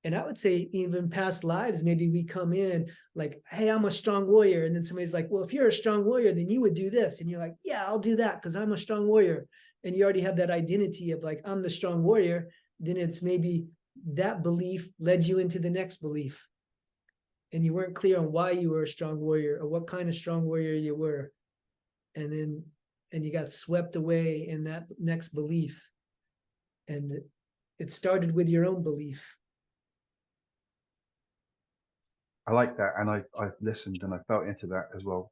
And I would say even past lives, maybe we come in like, hey, I'm a strong warrior. And then somebody's like, well, if you're a strong warrior, then you would do this. And you're like, yeah, I'll do that because I'm a strong warrior. And you already have that identity of like, I'm the strong warrior. Then it's maybe that belief led you into the next belief. And you weren't clear on why you were a strong warrior or what kind of strong warrior you were. And you got swept away in that next belief. And it started with your own belief. I like that, and I've listened and I felt into that as well.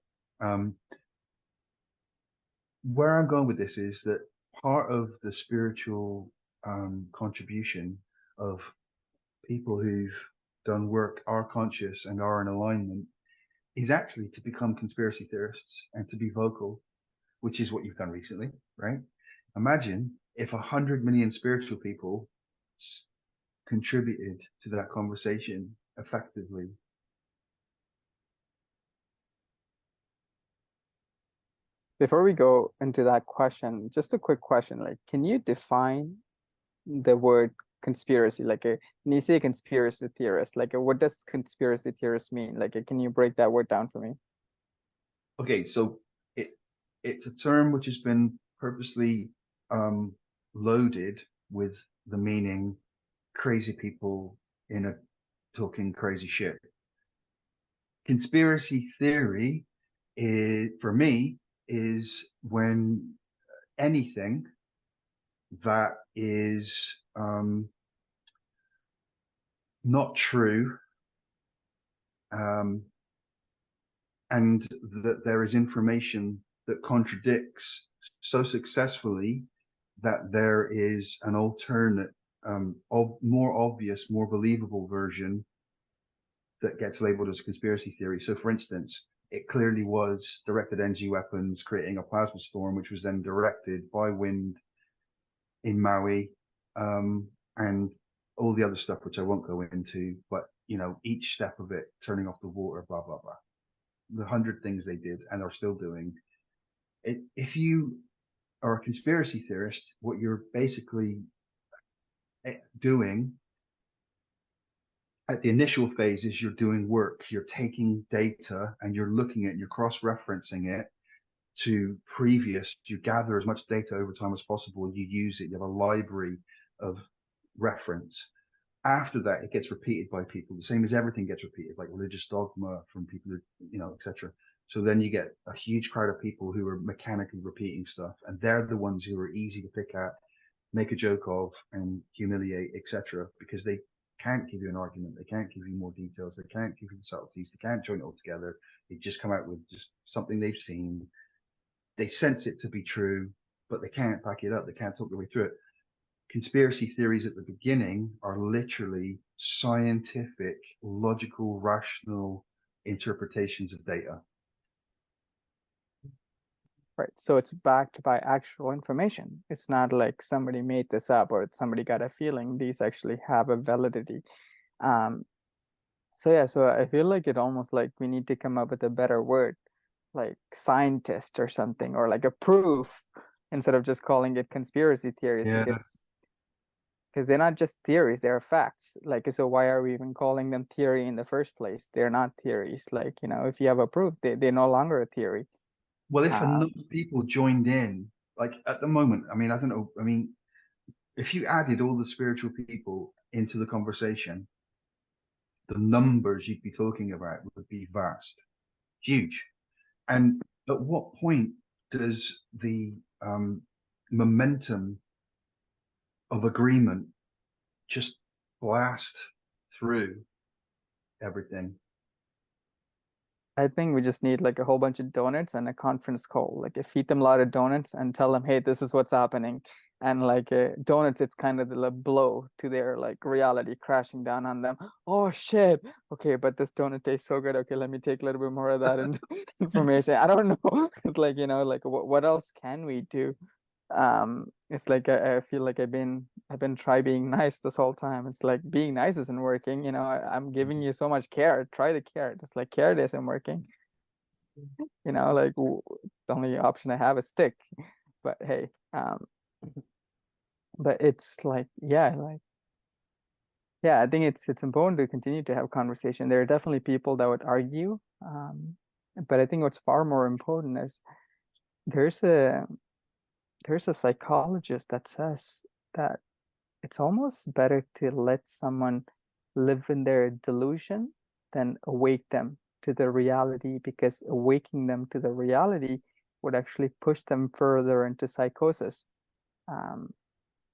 Where I'm going with this is that part of the spiritual contribution of people who've done work, are conscious and are in alignment, is actually to become conspiracy theorists and to be vocal, which is what you've done recently, right? Imagine if 100 million spiritual people contributed to that conversation effectively? Before we go into that question, just a quick question, like, can you define the word conspiracy? Like, when you say conspiracy theorist, like, what does conspiracy theorist mean? Like, can you break that word down for me? Okay, so it's a term which has been purposely loaded with the meaning crazy people in a talking crazy shit. Conspiracy theory is, for me, is when anything that is not true, and that there is information that contradicts so successfully that there is an alternate, more obvious, more believable version that gets labeled as a conspiracy theory. So, for instance, it clearly was directed energy weapons creating a plasma storm, which was then directed by wind in Maui, and all the other stuff, which I won't go into. But, you know, each step of it, turning off the water, blah, blah, blah. The 100 things they did and are still doing. If you are a conspiracy theorist, what you're basically doing at the initial phase is you're doing work. You're taking data and you're looking at it and you're cross-referencing it to previous. You gather as much data over time as possible. You use it. You have a library of reference. After that, it gets repeated by people, the same as everything gets repeated, like religious dogma from people, you know, etc. So then you get a huge crowd of people who are mechanically repeating stuff, and they're the ones who are easy to pick at, make a joke of, and humiliate, etc. Because they can't give you an argument, they can't give you more details, they can't give you the subtleties, they can't join it all together. They just come out with just something they've seen. They sense it to be true, but they can't back it up. They can't talk their way through it. Conspiracy theories at the beginning are literally scientific, logical, rational interpretations of data. Right. So it's backed by actual information. It's not like somebody made this up or somebody got a feeling. These actually have a validity. So yeah, so I feel like it almost like we need to come up with a better word, like scientist or something, or like a proof, instead of just calling it conspiracy theories. Yeah. Because they're not just theories, they're facts. Like, so why are we even calling them theory in the first place? They're not theories. Like, you know, if you have a proof, they're no longer a theory. Well, if enough people joined in, like at the moment, I mean, I don't know. I mean, if you added all the spiritual people into the conversation, the numbers you'd be talking about would be vast, huge. And at what point does the momentum of agreement just blast through everything? I think we just need like a whole bunch of donuts and a conference call. Like, feed them a lot of donuts and tell them, hey, this is what's happening. And like donuts, it's kind of the blow to their like reality crashing down on them. Oh shit. Okay, but this donut tastes so good. Okay, let me take a little bit more of that and information. I don't know. It's like, you know, like what else can we do? It's like I feel like I've been try being nice this whole time. It's like being nice isn't working. You know, I'm giving you so much care. Try the carrot. It's like carrot isn't working. You know, like the only option I have is stick. But hey, but it's like, yeah, like, yeah, I think it's important to continue to have conversation. There are definitely people that would argue, but I think what's far more important is there's a psychologist that says that it's almost better to let someone live in their delusion than awake them to the reality, because awaking them to the reality would actually push them further into psychosis.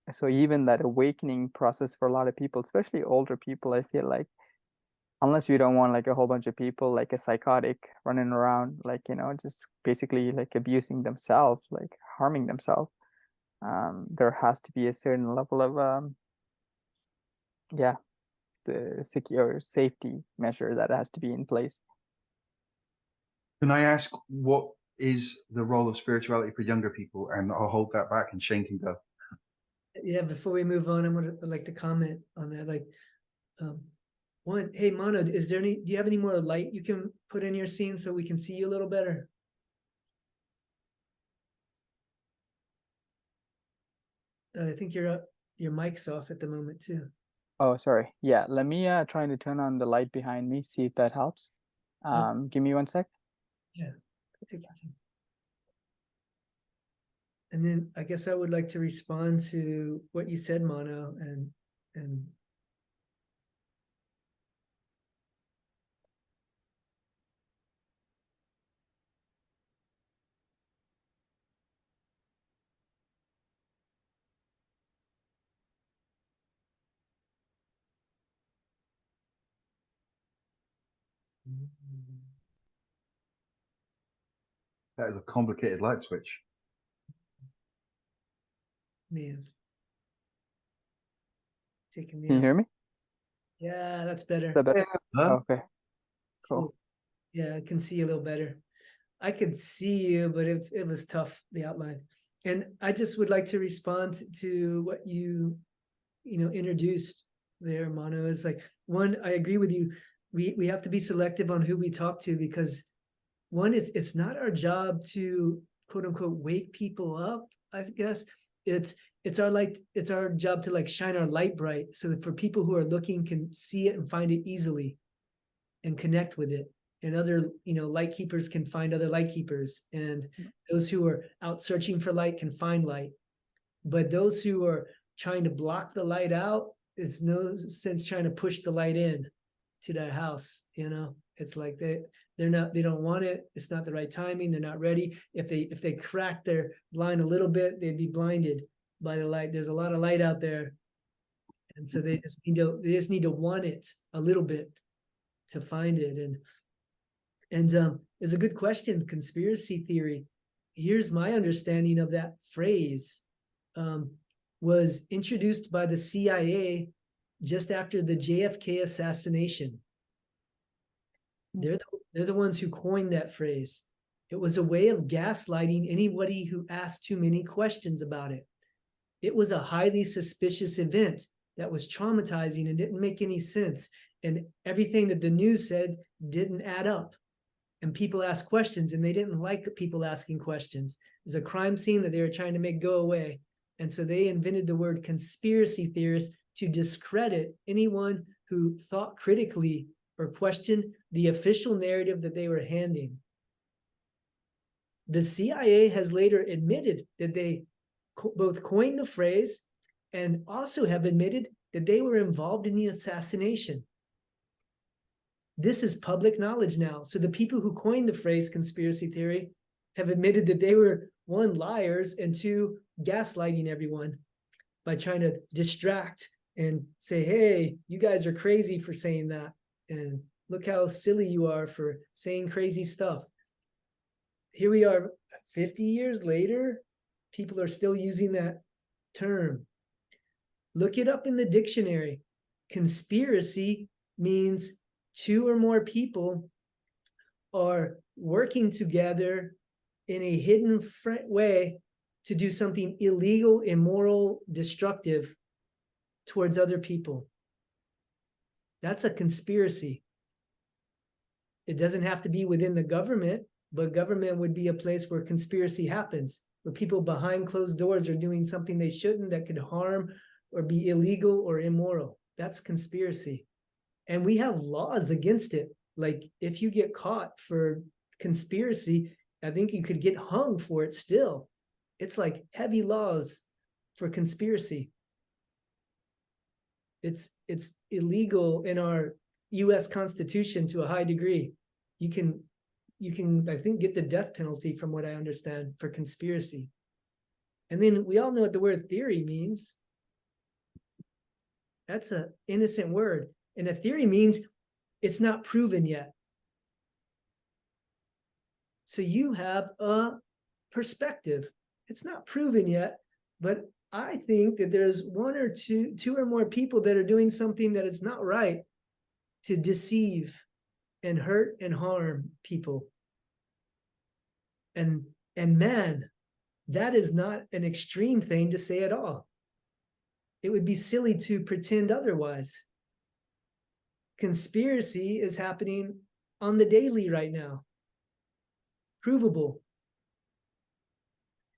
So even that awakening process for a lot of people, especially older people, I feel like, unless you don't want like a whole bunch of people like a psychotic running around, like, you know, just basically like abusing themselves, like harming themselves, there has to be a certain level of yeah, the secure safety measure that has to be in place. Can I ask, what is the role of spirituality for younger people? And I'll hold that back and Shane can go. Yeah, before we move on, I'd like to comment on that. Like, one, hey, Mono, do you have any more light you can put in your scene so we can see you a little better? I think your mic's off at the moment too. Oh, sorry. Yeah, let me try to turn on the light behind me, see if that helps. Give me 1 sec. Yeah, take your time. And then I guess I would like to respond to what you said, Mono, and That is a complicated light switch. man, taking me Can you out. hear me? Yeah, that's better. Is that better? Huh? Okay, cool. Cool. Yeah, I can see you a little better. I could see you, but it was tough, the outline. And I just would like to respond to what you introduced there, Mono. Is like, one, I agree with you. We have to be selective on who we talk to, because one, it's not our job to quote unquote wake people up. I guess it's our job to like shine our light bright, so that for people who are looking can see it and find it easily and connect with it. And other, light keepers can find other light keepers, and those who are out searching for light can find light. But those who are trying to block the light out, it's no sense trying to push the light in to their house. It's like they don't want it. It's not the right timing. They're not ready. If they crack their blind a little bit, they'd be blinded by the light. There's a lot of light out there, and so they just need to want it a little bit to find it. And it's a good question. Conspiracy theory. Here's my understanding of that phrase. Was introduced by the CIA just after the JFK assassination. They're the ones who coined that phrase. It was a way of gaslighting anybody who asked too many questions about it. It was a highly suspicious event that was traumatizing and didn't make any sense. And everything that the news said didn't add up. And people asked questions, and they didn't like people asking questions. It was a crime scene that they were trying to make go away. And so they invented the word conspiracy theorist to discredit anyone who thought critically or questioned the official narrative that they were handing. The CIA has later admitted that they both coined the phrase and also have admitted that they were involved in the assassination. This is public knowledge now. So the people who coined the phrase conspiracy theory have admitted that they were, one, liars, and two, gaslighting everyone by trying to distract and say, hey, you guys are crazy for saying that. And look how silly you are for saying crazy stuff. Here we are 50 years later, people are still using that term. Look it up in the dictionary. Conspiracy means two or more people are working together in a hidden way to do something illegal, immoral, destructive towards other people. That's a conspiracy. It doesn't have to be within the government, but government would be a place where conspiracy happens, where people behind closed doors are doing something they shouldn't that could harm or be illegal or immoral. That's conspiracy. And we have laws against it. Like if you get caught for conspiracy, I think you could get hung for it still. It's like heavy laws for conspiracy. It's illegal in our US Constitution to a high degree. You can, I think, get the death penalty from what I understand for conspiracy. And then we all know what the word theory means. That's an innocent word. And a theory means it's not proven yet. So you have a perspective. It's not proven yet, but I think that there's two or more people that are doing something that is not right to deceive and hurt and harm people. And man, that is not an extreme thing to say at all. it would be silly to pretend otherwise. Conspiracy is happening on the daily right now. Provable.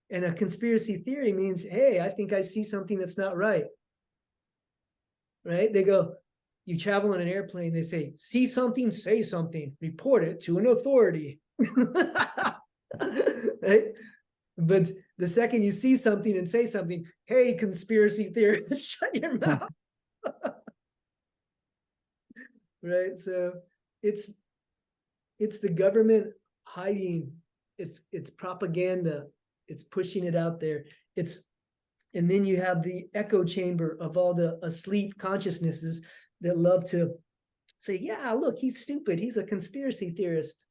And a conspiracy theory means, hey, I think I see something that's not right. Right? They go, you travel on an airplane, they say, see something, say something, report it to an authority. Right? But the second you see something and say something, hey, conspiracy theorists, shut your mouth. Right? So it's the government hiding, it's propaganda, it's pushing it out there. And then you have the echo chamber of all the asleep consciousnesses that love to say, yeah, look, he's stupid, he's a conspiracy theorist.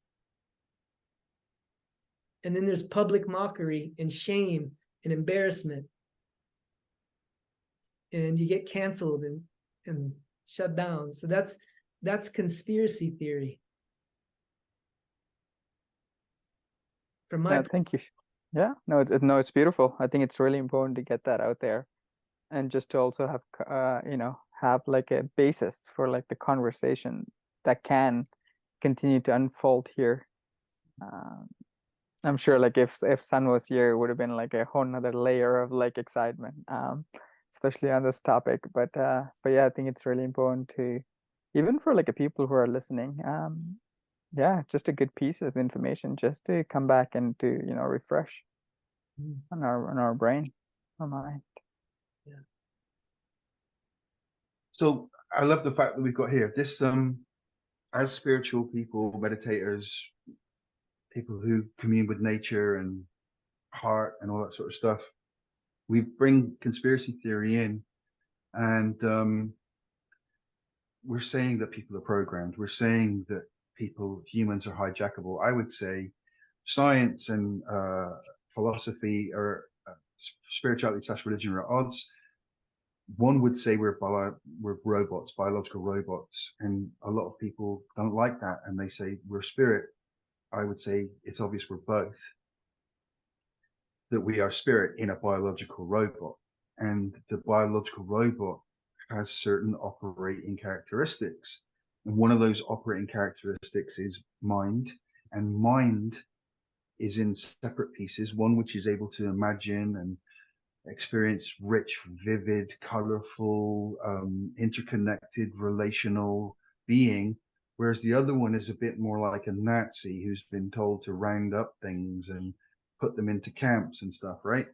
And then there's public mockery and shame and embarrassment. And you get canceled and shut down. So that's conspiracy theory. From my Thank you. Yeah, no, it's beautiful. I think it's really important to get that out there, and just to also have have like a basis for like the conversation that can continue to unfold here. I'm sure like if Sun was here, it would have been like a whole nother layer of like excitement, especially on this topic. But yeah, I think it's really important to, even for like the people who are listening, yeah, just a good piece of information just to come back and to refresh on our brain, our mind. Yeah. So I love the fact that we've got here this as spiritual people, meditators, people who commune with nature and heart and all that sort of stuff. We bring conspiracy theory in, and we're saying that people are programmed. We're saying that humans are hijackable. I would say science and philosophy or spirituality / religion are at odds. One would say we're robots, biological robots, and a lot of people don't like that, and they say we're spirit. I would say it's obvious we're both. That we are spirit in a biological robot, and the biological robot has certain operating characteristics. And one of those operating characteristics is mind, and mind is in separate pieces, one which is able to imagine and experience rich, vivid, colorful, interconnected, relational being, whereas the other one is a bit more like a Nazi who's been told to round up things and put them into camps and stuff, right?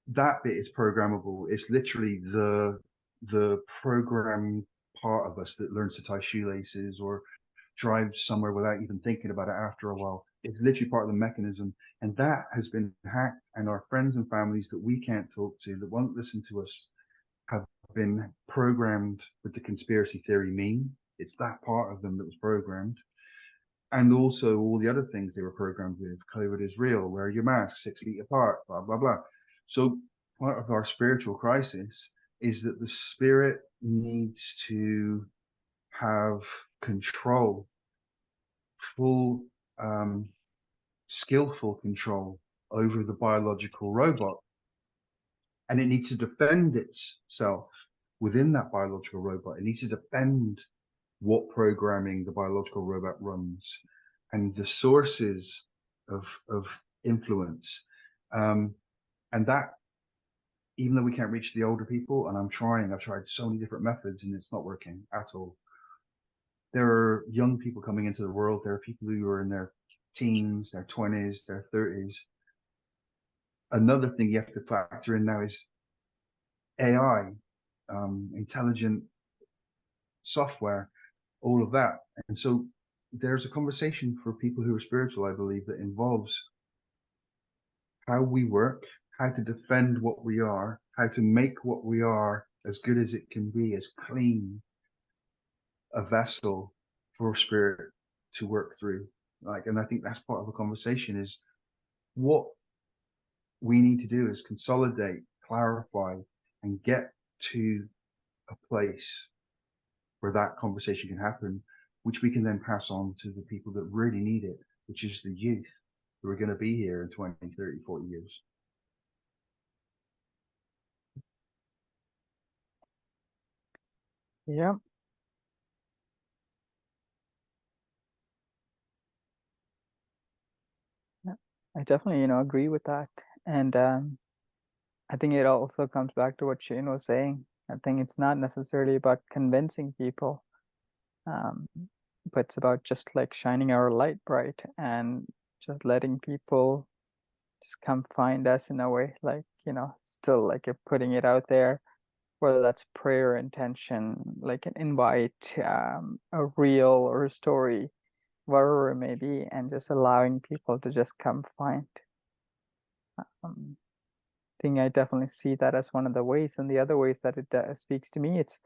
That bit is programmable. It's literally the program part of us that learns to tie shoelaces or drive somewhere without even thinking about it after a while. It's literally part of the mechanism. And that has been hacked, and our friends and families that we can't talk to, that won't listen to us, have been programmed with the conspiracy theory meme. It's that part of them that was programmed. And also all the other things they were programmed with. COVID is real, wear your mask, 6 feet apart, blah, blah, blah. So part of our spiritual crisis is that the spirit needs to have control, full, skillful control over the biological robot. And it needs to defend itself within that biological robot. It needs to defend what programming the biological robot runs and the sources of influence. And that, even though we can't reach the older people, and I've tried so many different methods and it's not working at all. There are young people coming into the world. There are people who are in their teens, their 20s, their 30s. Another thing you have to factor in now is AI, intelligent software, all of that. And so there's a conversation for people who are spiritual, I believe, that involves how we work, how to defend what we are, how to make what we are as good as it can be, as clean a vessel for spirit to work through. And I think that's part of the conversation, is what we need to do is consolidate, clarify, and get to a place where that conversation can happen, which we can then pass on to the people that really need it, which is the youth who are going to be here in 20, 30, 40 years. Yeah. Yeah. I definitely, agree with that. And I think it also comes back to what Shane was saying. I think it's not necessarily about convincing people, um, but it's about just like shining our light bright and just letting people just come find us in a way, like, still like you're putting it out there, whether that's prayer, intention, like an invite, a reel or a story, whatever it may be, and just allowing people to just come find. Um, thing I definitely see that as one of the ways, and the other ways that it speaks to me, it's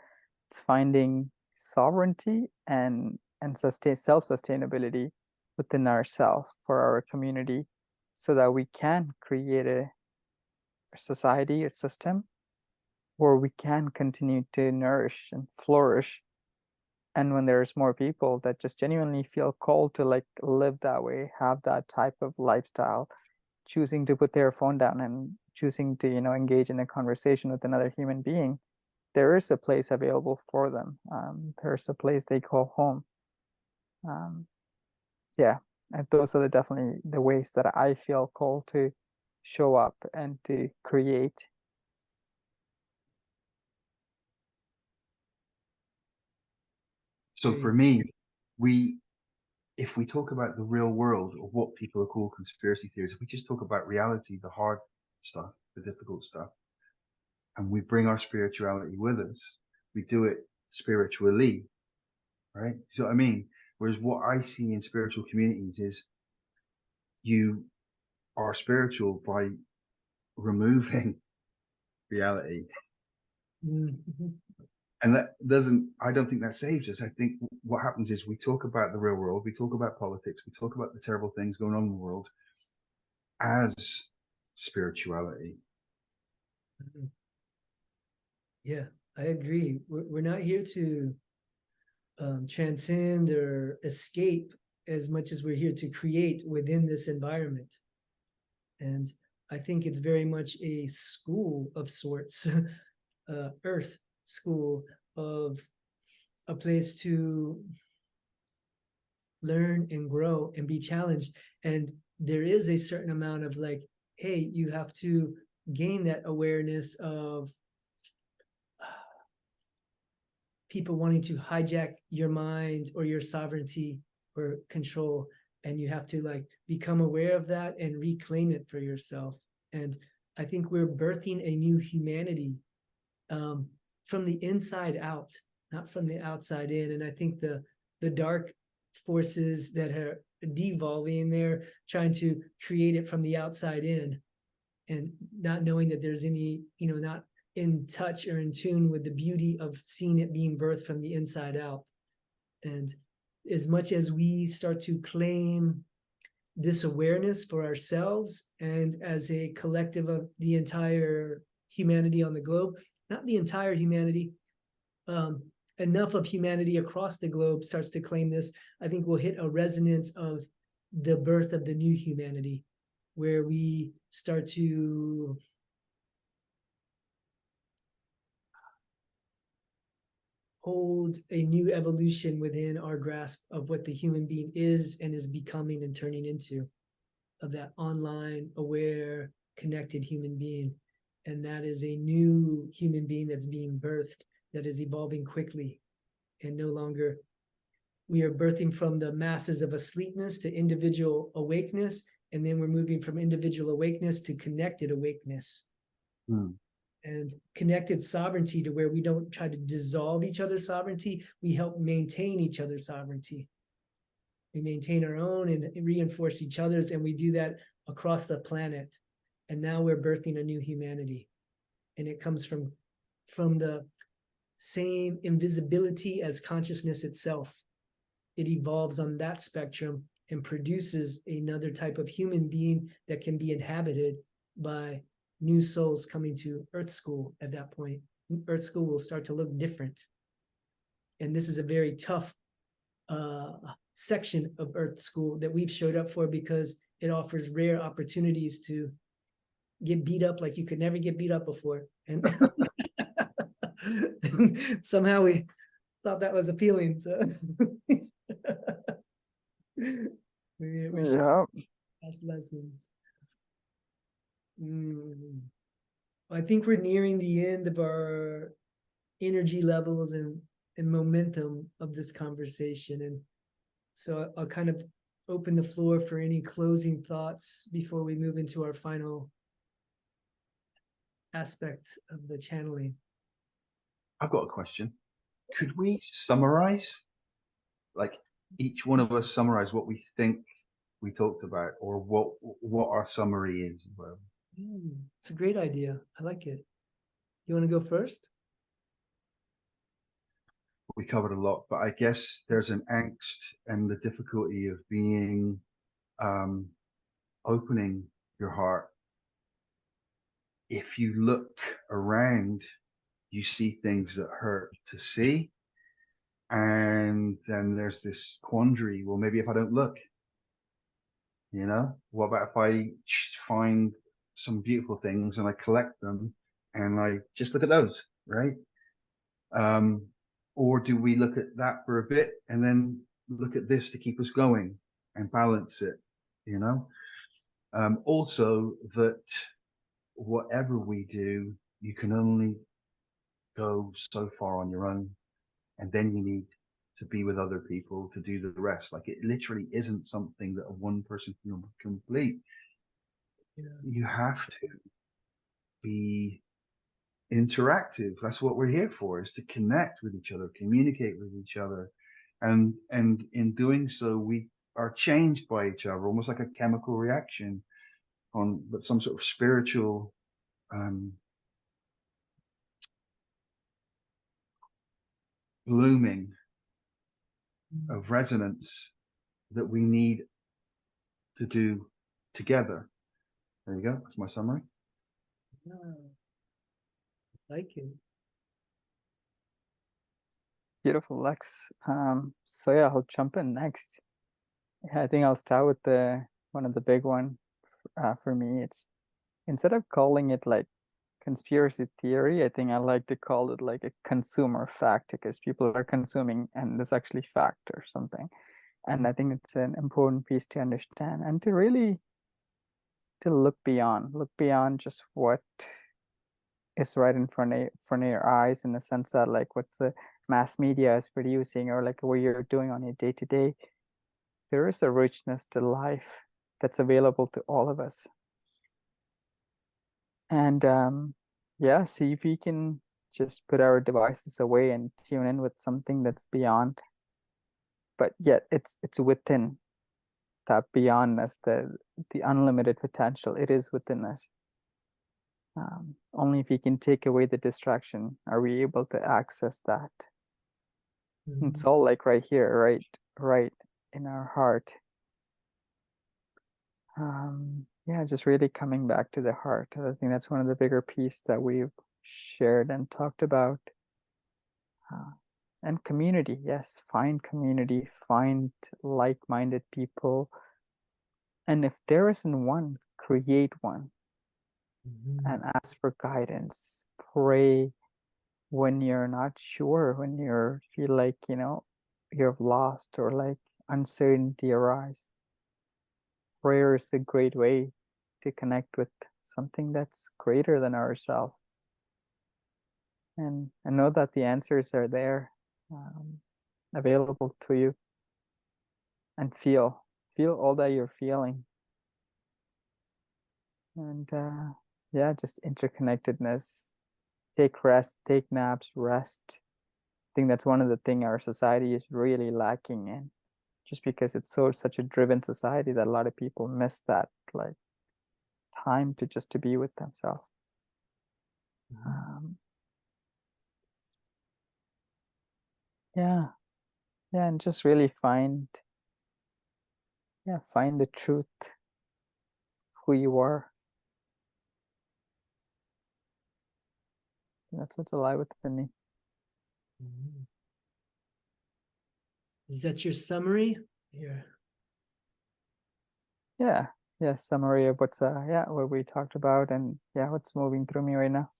finding sovereignty and sustain self-sustainability within ourselves for our community, so that we can create a society, a system where we can continue to nourish and flourish. And when there's more people that just genuinely feel called to like live that way, have that type of lifestyle, choosing to put their phone down and choosing to, engage in a conversation with another human being, there is a place available for them. There's a place they call home. Yeah, and those are definitely the ways that I feel called to show up and to create. So for me, if we talk about the real world, or what people call conspiracy theories, if we just talk about reality, the hard stuff, the difficult stuff, and we bring our spirituality with us, we do it spiritually, right? So I mean, whereas what I see in spiritual communities is you are spiritual by removing reality. Mhm. And I don't think that saves us. I think what happens is we talk about the real world, we talk about politics, we talk about the terrible things going on in the world as spirituality. Yeah, I agree. We're not here to transcend or escape as much as we're here to create within this environment. And I think it's very much a school of sorts, earth school, of a place to learn and grow and be challenged. And there is a certain amount of like, hey, you have to gain that awareness of people wanting to hijack your mind or your sovereignty or control, and you have to like become aware of that and reclaim it for yourself. And I think we're birthing a new humanity, from the inside out, not from the outside in. And I think the dark forces that are devolving, they're trying to create it from the outside in, and not knowing that there's any, not in touch or in tune with the beauty of seeing it being birthed from the inside out. And as much as we start to claim this awareness for ourselves and as a collective of the entire humanity on the globe, not the entire humanity, enough of humanity across the globe starts to claim this, I think we'll hit a resonance of the birth of the new humanity, where we start to hold a new evolution within our grasp of what the human being is and is becoming and turning into, of that online, aware, connected human being. And that is a new human being that's being birthed, that is evolving quickly. And no longer, we are birthing from the masses of asleepness to individual awakeness. And then we're moving from individual awakeness to connected awakeness. And connected sovereignty, to where we don't try to dissolve each other's sovereignty, we help maintain each other's sovereignty. We maintain our own and reinforce each other's, and we do that across the planet. And now we're birthing a new humanity, and it comes from the same invisibility as consciousness itself. It evolves on that spectrum and produces another type of human being that can be inhabited by new souls coming to Earth School. At that point, Earth School will start to look different. And this is a very tough section of Earth School that we've showed up for, because it offers rare opportunities to get beat up like you could never get beat up before. And somehow thought that was appealing, so. We Yeah. past lessons. I think we're nearing the end of our energy levels and momentum of this conversation. And so I'll kind of open the floor for any closing thoughts before we move into our final aspect of the channeling. I've got a question. Could we summarize, like each one of us summarize what we think we talked about, or what our summary is? Well, It's a great idea. I like it. You want to go first? we covered a lot, but I guess there's an angst and the difficulty of being, opening your heart. If you look around, you see things that hurt to see. And then there's this quandary. Well, maybe if I don't look, what about if I find some beautiful things and I collect them and I just look at those, right? Or do we look at that for a bit and then look at this to keep us going and balance it, also that whatever we do, you can only go so far on your own, and then you need to be with other people to do the rest. Like, it literally isn't something that one person can complete. You have to be interactive. That's what we're here for, is to connect with each other, communicate with each other. And in doing so, we are changed by each other, almost like a chemical reaction but some sort of spiritual, blooming of resonance that we need to do together. There you go. That's my summary. Like it. Beautiful, Lex. So yeah, I'll jump in next. Yeah, I think I'll start with the one of the big one. For me, it's, instead of calling it like conspiracy theory, I think I like to call it like a consumer fact, because people are consuming and there's actually fact or something. And I think it's an important piece to understand and to really look beyond just what is right in front of your eyes, in the sense that like what the mass media is producing or like what you're doing on your day-to-day. There is a richness to life that's available to all of us. And yeah, see if we can just put our devices away and tune in with something that's beyond, but yet it's within that beyondness, the unlimited potential. It is within us. Only if we can take away the distraction are we able to access that. It's all like right here, right in our heart. Yeah, just really coming back to the heart. I think that's one of the bigger pieces that we've shared and talked about. And community, yes, find community, find like-minded people. And if there isn't one, create one. And ask for guidance. Pray when you're not sure, when you feel like, you're lost or like uncertainty arise. Prayer is a great way to connect with something that's greater than ourselves. And know that the answers are there, available to you. And feel all that you're feeling. And yeah, just interconnectedness. Take rest, take naps, rest. I think that's one of the things our society is really lacking in, just because it's such a driven society that a lot of people miss that like time to be with themselves. Yeah, and just really find the truth, who you are. That's what's alive within me. Is that your summary? Yeah. Summary of what's what we talked about, and what's moving through me right now.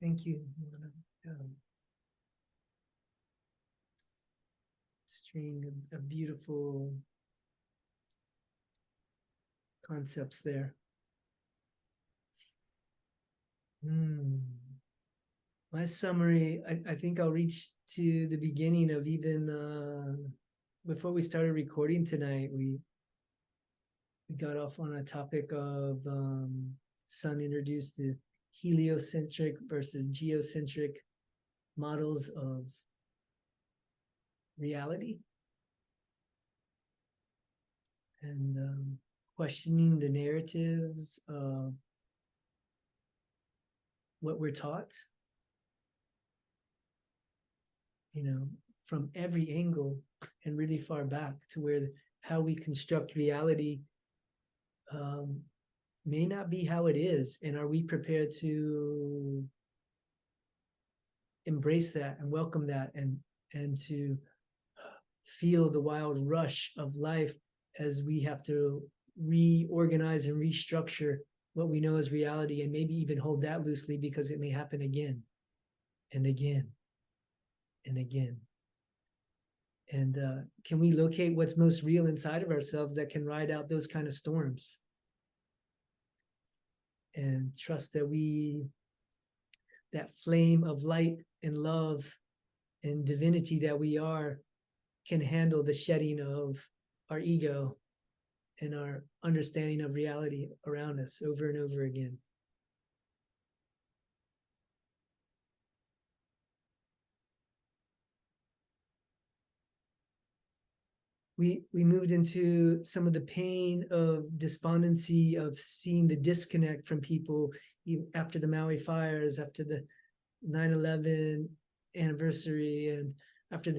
Thank you. String of beautiful concepts there. My summary, I think I'll reach to the beginning of even before we started recording tonight, we got off on a topic of Sun introduced the heliocentric versus geocentric models of reality, and questioning the narratives of what we're taught, from every angle and really far back to where how we construct reality may not be how it is. And are we prepared to embrace that and welcome that and to feel the wild rush of life as we have to reorganize and restructure what we know as reality, and maybe even hold that loosely because it may happen again and again and again. And can we locate what's most real inside of ourselves that can ride out those kind of storms? And trust that that flame of light and love and divinity that we are can handle the shedding of our ego and our understanding of reality around us over and over again. We moved into some of the pain of despondency, of seeing the disconnect from people after the Maui fires, after the 9/11 anniversary, and after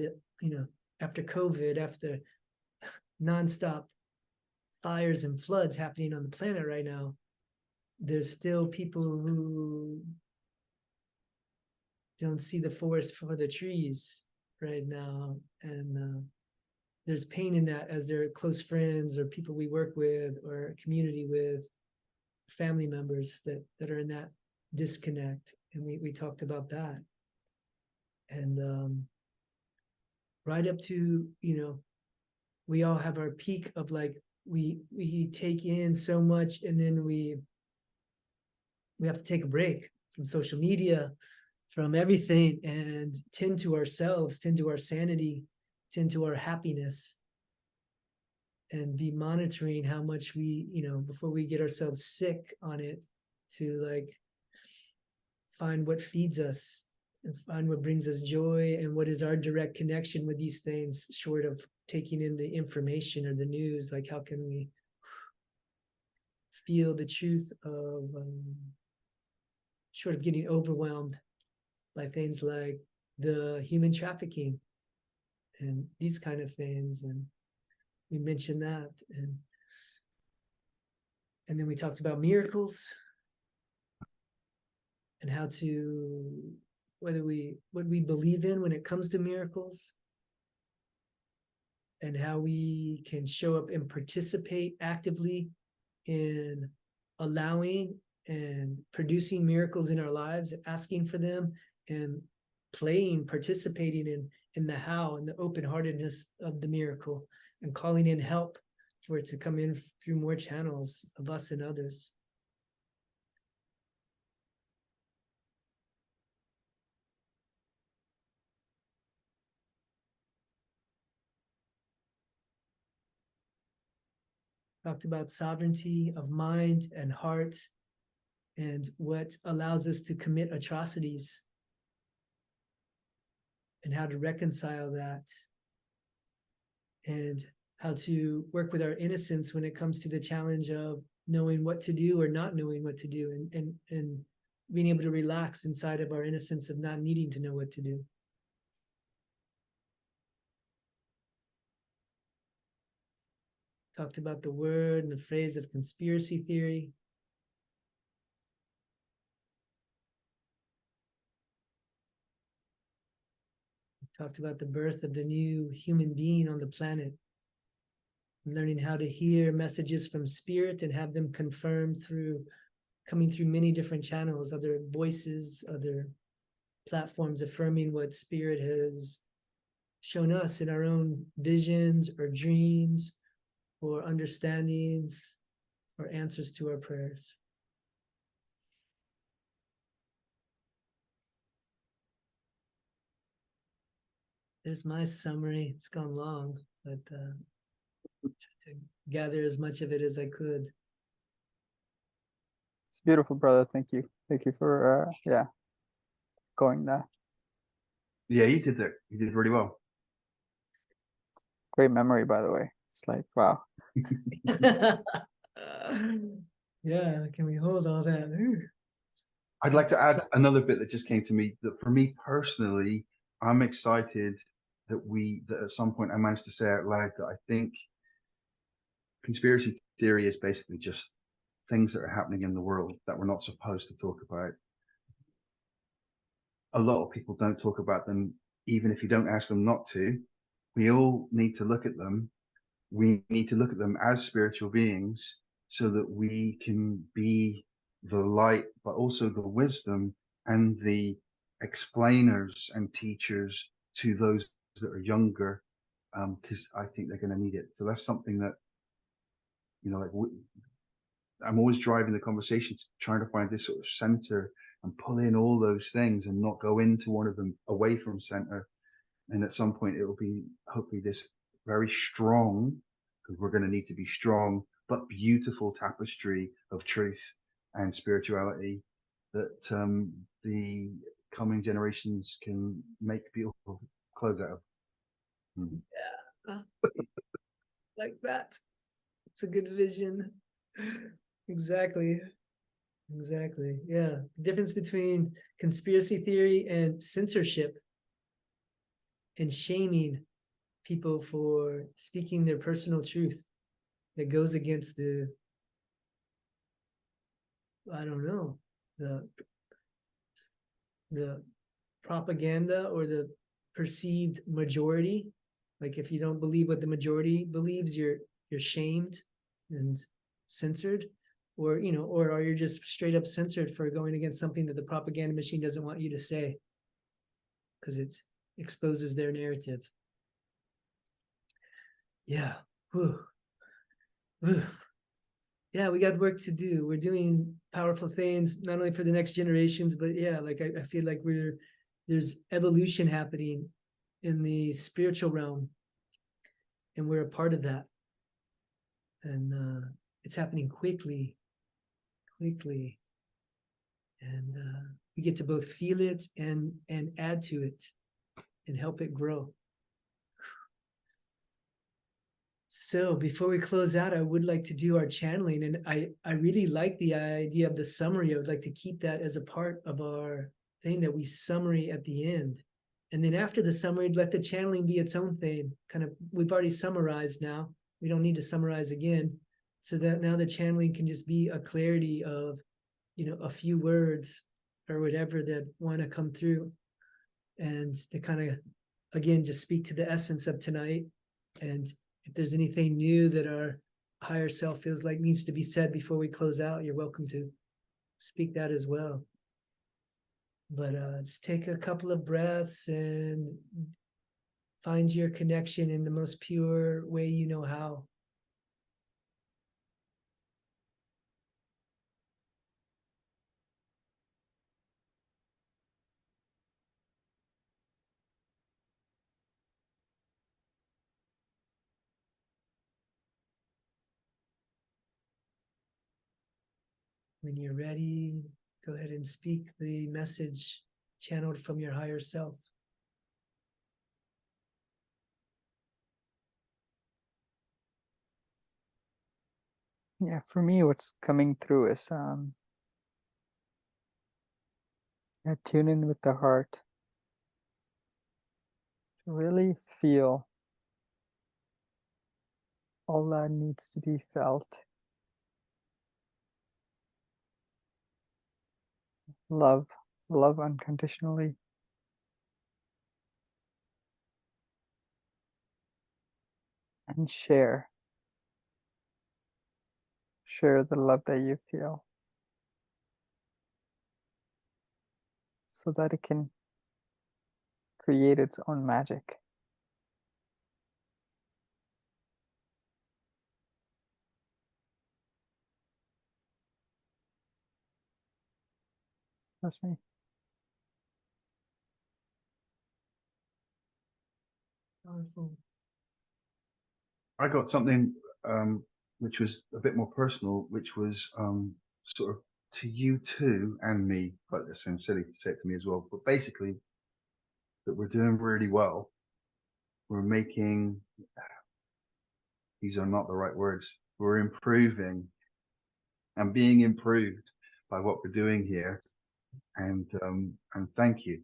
after COVID, after nonstop fires and floods happening on the planet right now. There's still people who don't see the forest for the trees right now, and there's pain in that as their close friends or people we work with or community with, family members that are in that disconnect. And we talked about that. And right up to, we all have our peak of like, we take in so much, and then we have to take a break from social media, from everything, and tend to ourselves, tend to our sanity, tend to our happiness, and be monitoring how much we, before we get ourselves sick on it, to like find what feeds us and find what brings us joy and what is our direct connection with these things, short of taking in the information or the news. Like, how can we feel the truth of short of getting overwhelmed by things like the human trafficking and these kind of things. And we mentioned that, and then we talked about miracles and how to, what we believe in when it comes to miracles, and how we can show up and participate actively in allowing and producing miracles in our lives, asking for them, and participating in the how and the open-heartedness of the miracle, and calling in help for it to come in through more channels of us and others. Talked about sovereignty of mind and heart, and what allows us to commit atrocities, and how to reconcile that, and how to work with our innocence when it comes to the challenge of knowing what to do or not knowing what to do, and being able to relax inside of our innocence of not needing to know what to do. Talked about the word and the phrase of conspiracy theory. Talked about the birth of the new human being on the planet, and learning how to hear messages from spirit and have them confirmed through coming through many different channels, other voices, other platforms affirming what Spirit has shown us in our own visions or dreams or understandings or answers to our prayers. There's my summary. It's gone long, but tried to gather as much of it as I could. It's beautiful, brother. Thank you. Thank you for yeah, going there. Yeah, you did that. You did really well. Great memory, by the way. It's like, wow. Yeah, can we hold all that? Ooh. I'd like to add another bit that just came to me, that for me personally, I'm excited that at some point I managed to say out loud that I think conspiracy theory is basically just things that are happening in the world that we're not supposed to talk about. A lot of people don't talk about them, even if you don't ask them not to. We all need to look at them. We need to look at them as spiritual beings so that we can be the light, but also the wisdom and the explainers and teachers to those that are younger, because I think they're going to need it. So that's something that, like I'm always driving the conversations, trying to find this sort of center and pull in all those things and not go into one of them away from center. And at some point it will be hopefully this very strong, because we're going to need to be strong, but beautiful tapestry of truth and spirituality that the coming generations can make beautiful clothes out of. Yeah, like that. It's a good vision. Exactly. Exactly. Yeah. The difference between conspiracy theory and censorship and shaming people for speaking their personal truth that goes against I don't know, the propaganda or the perceived majority. Like if you don't believe what the majority believes, you're shamed and censored, or or are you just straight up censored for going against something that the propaganda machine doesn't want you to say because it exposes their narrative. Yeah. Whew. Whew. Yeah, we got work to do. We're doing powerful things, not only for the next generations, but yeah, like I feel like there's evolution happening in the spiritual realm, and we're a part of that. And it's happening quickly, and we get to both feel it and add to it and help it grow. So before we close out, I would like to do our channeling, and I really like the idea of the summary. I would like to keep that as a part of our thing, that we summary at the end. And then after the summary, let the channeling be its own thing. Kind of, we've already summarized now. We don't need to summarize again. So that now the channeling can just be a clarity of, a few words or whatever that want to come through. And to kind of, again, just speak to the essence of tonight. And if there's anything new that our higher self feels like needs to be said before we close out, you're welcome to speak that as well. But just take a couple of breaths and find your connection in the most pure way you know how. When you're ready, go ahead and speak the message channeled from your higher self. Yeah, for me, what's coming through is tune in with the heart. Really feel all that needs to be felt. Love unconditionally. And share the love that you feel. so that it can create its own magic. That's me. Powerful. I got something which was a bit more personal, which was sort of to you too and me, but it seems silly to say it to me as well. But basically, that we're doing really well. We're making, these are not the right words. We're improving and being improved by what we're doing here. And thank you.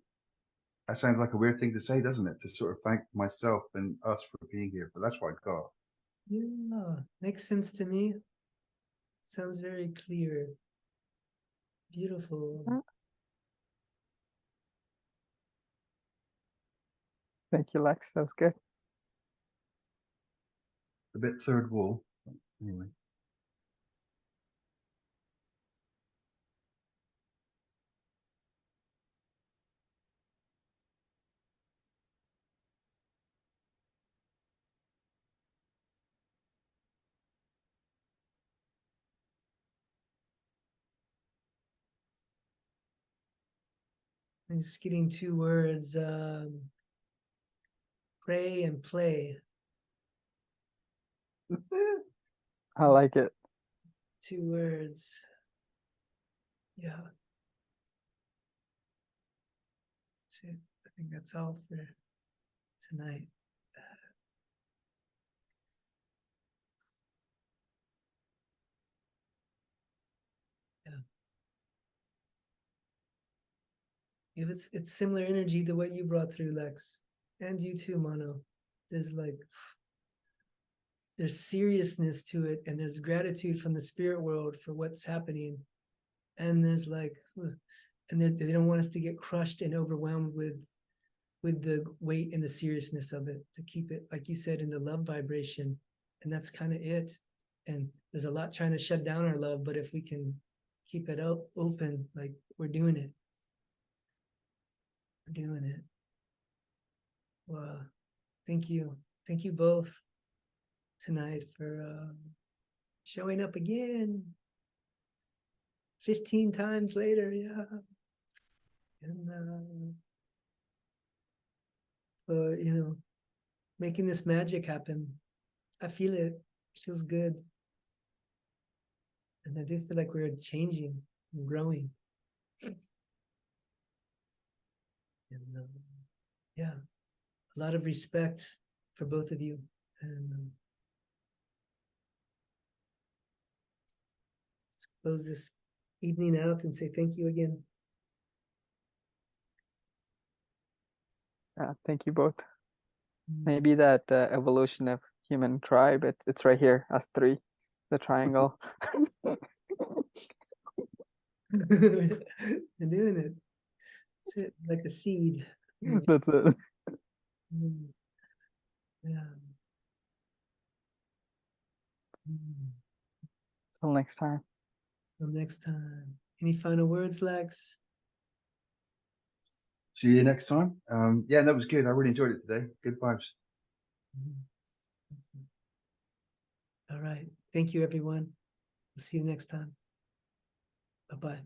That sounds like a weird thing to say, doesn't it? To sort of thank myself and us for being here, but that's what I got. Yeah, makes sense to me. Sounds very clear. Beautiful. Thank you, Lex. That was good. A bit third wall. Anyway. I'm just getting two words, pray and play. I like it. Two words. Yeah. That's it. I think that's all for tonight. It's similar energy to what you brought through, Lex, and you too, Mono. There's seriousness to it, and there's gratitude from the spirit world for what's happening, and there's and they don't want us to get crushed and overwhelmed with the weight and the seriousness of it, to keep it, like you said, in the love vibration, and that's kind of it. And there's a lot trying to shut down our love, but if we can keep it open, like we're doing it. We're doing it. Well, thank you both tonight for showing up again 15 times later. Yeah. And for making this magic happen. I feel it. It feels good. And I do feel like we're changing and growing. And yeah, a lot of respect for both of you. And let's close this evening out and say thank you again. Thank you both. Maybe that evolution of human tribe, it's right here, us three, the triangle. We're doing it. That's it, like a seed. That's it. Yeah. Till next time. Till next time. Any final words, Lex? See you next time. Yeah, that was good. I really enjoyed it today. Good vibes. All right. Thank you, everyone. We'll see you next time. Bye-bye.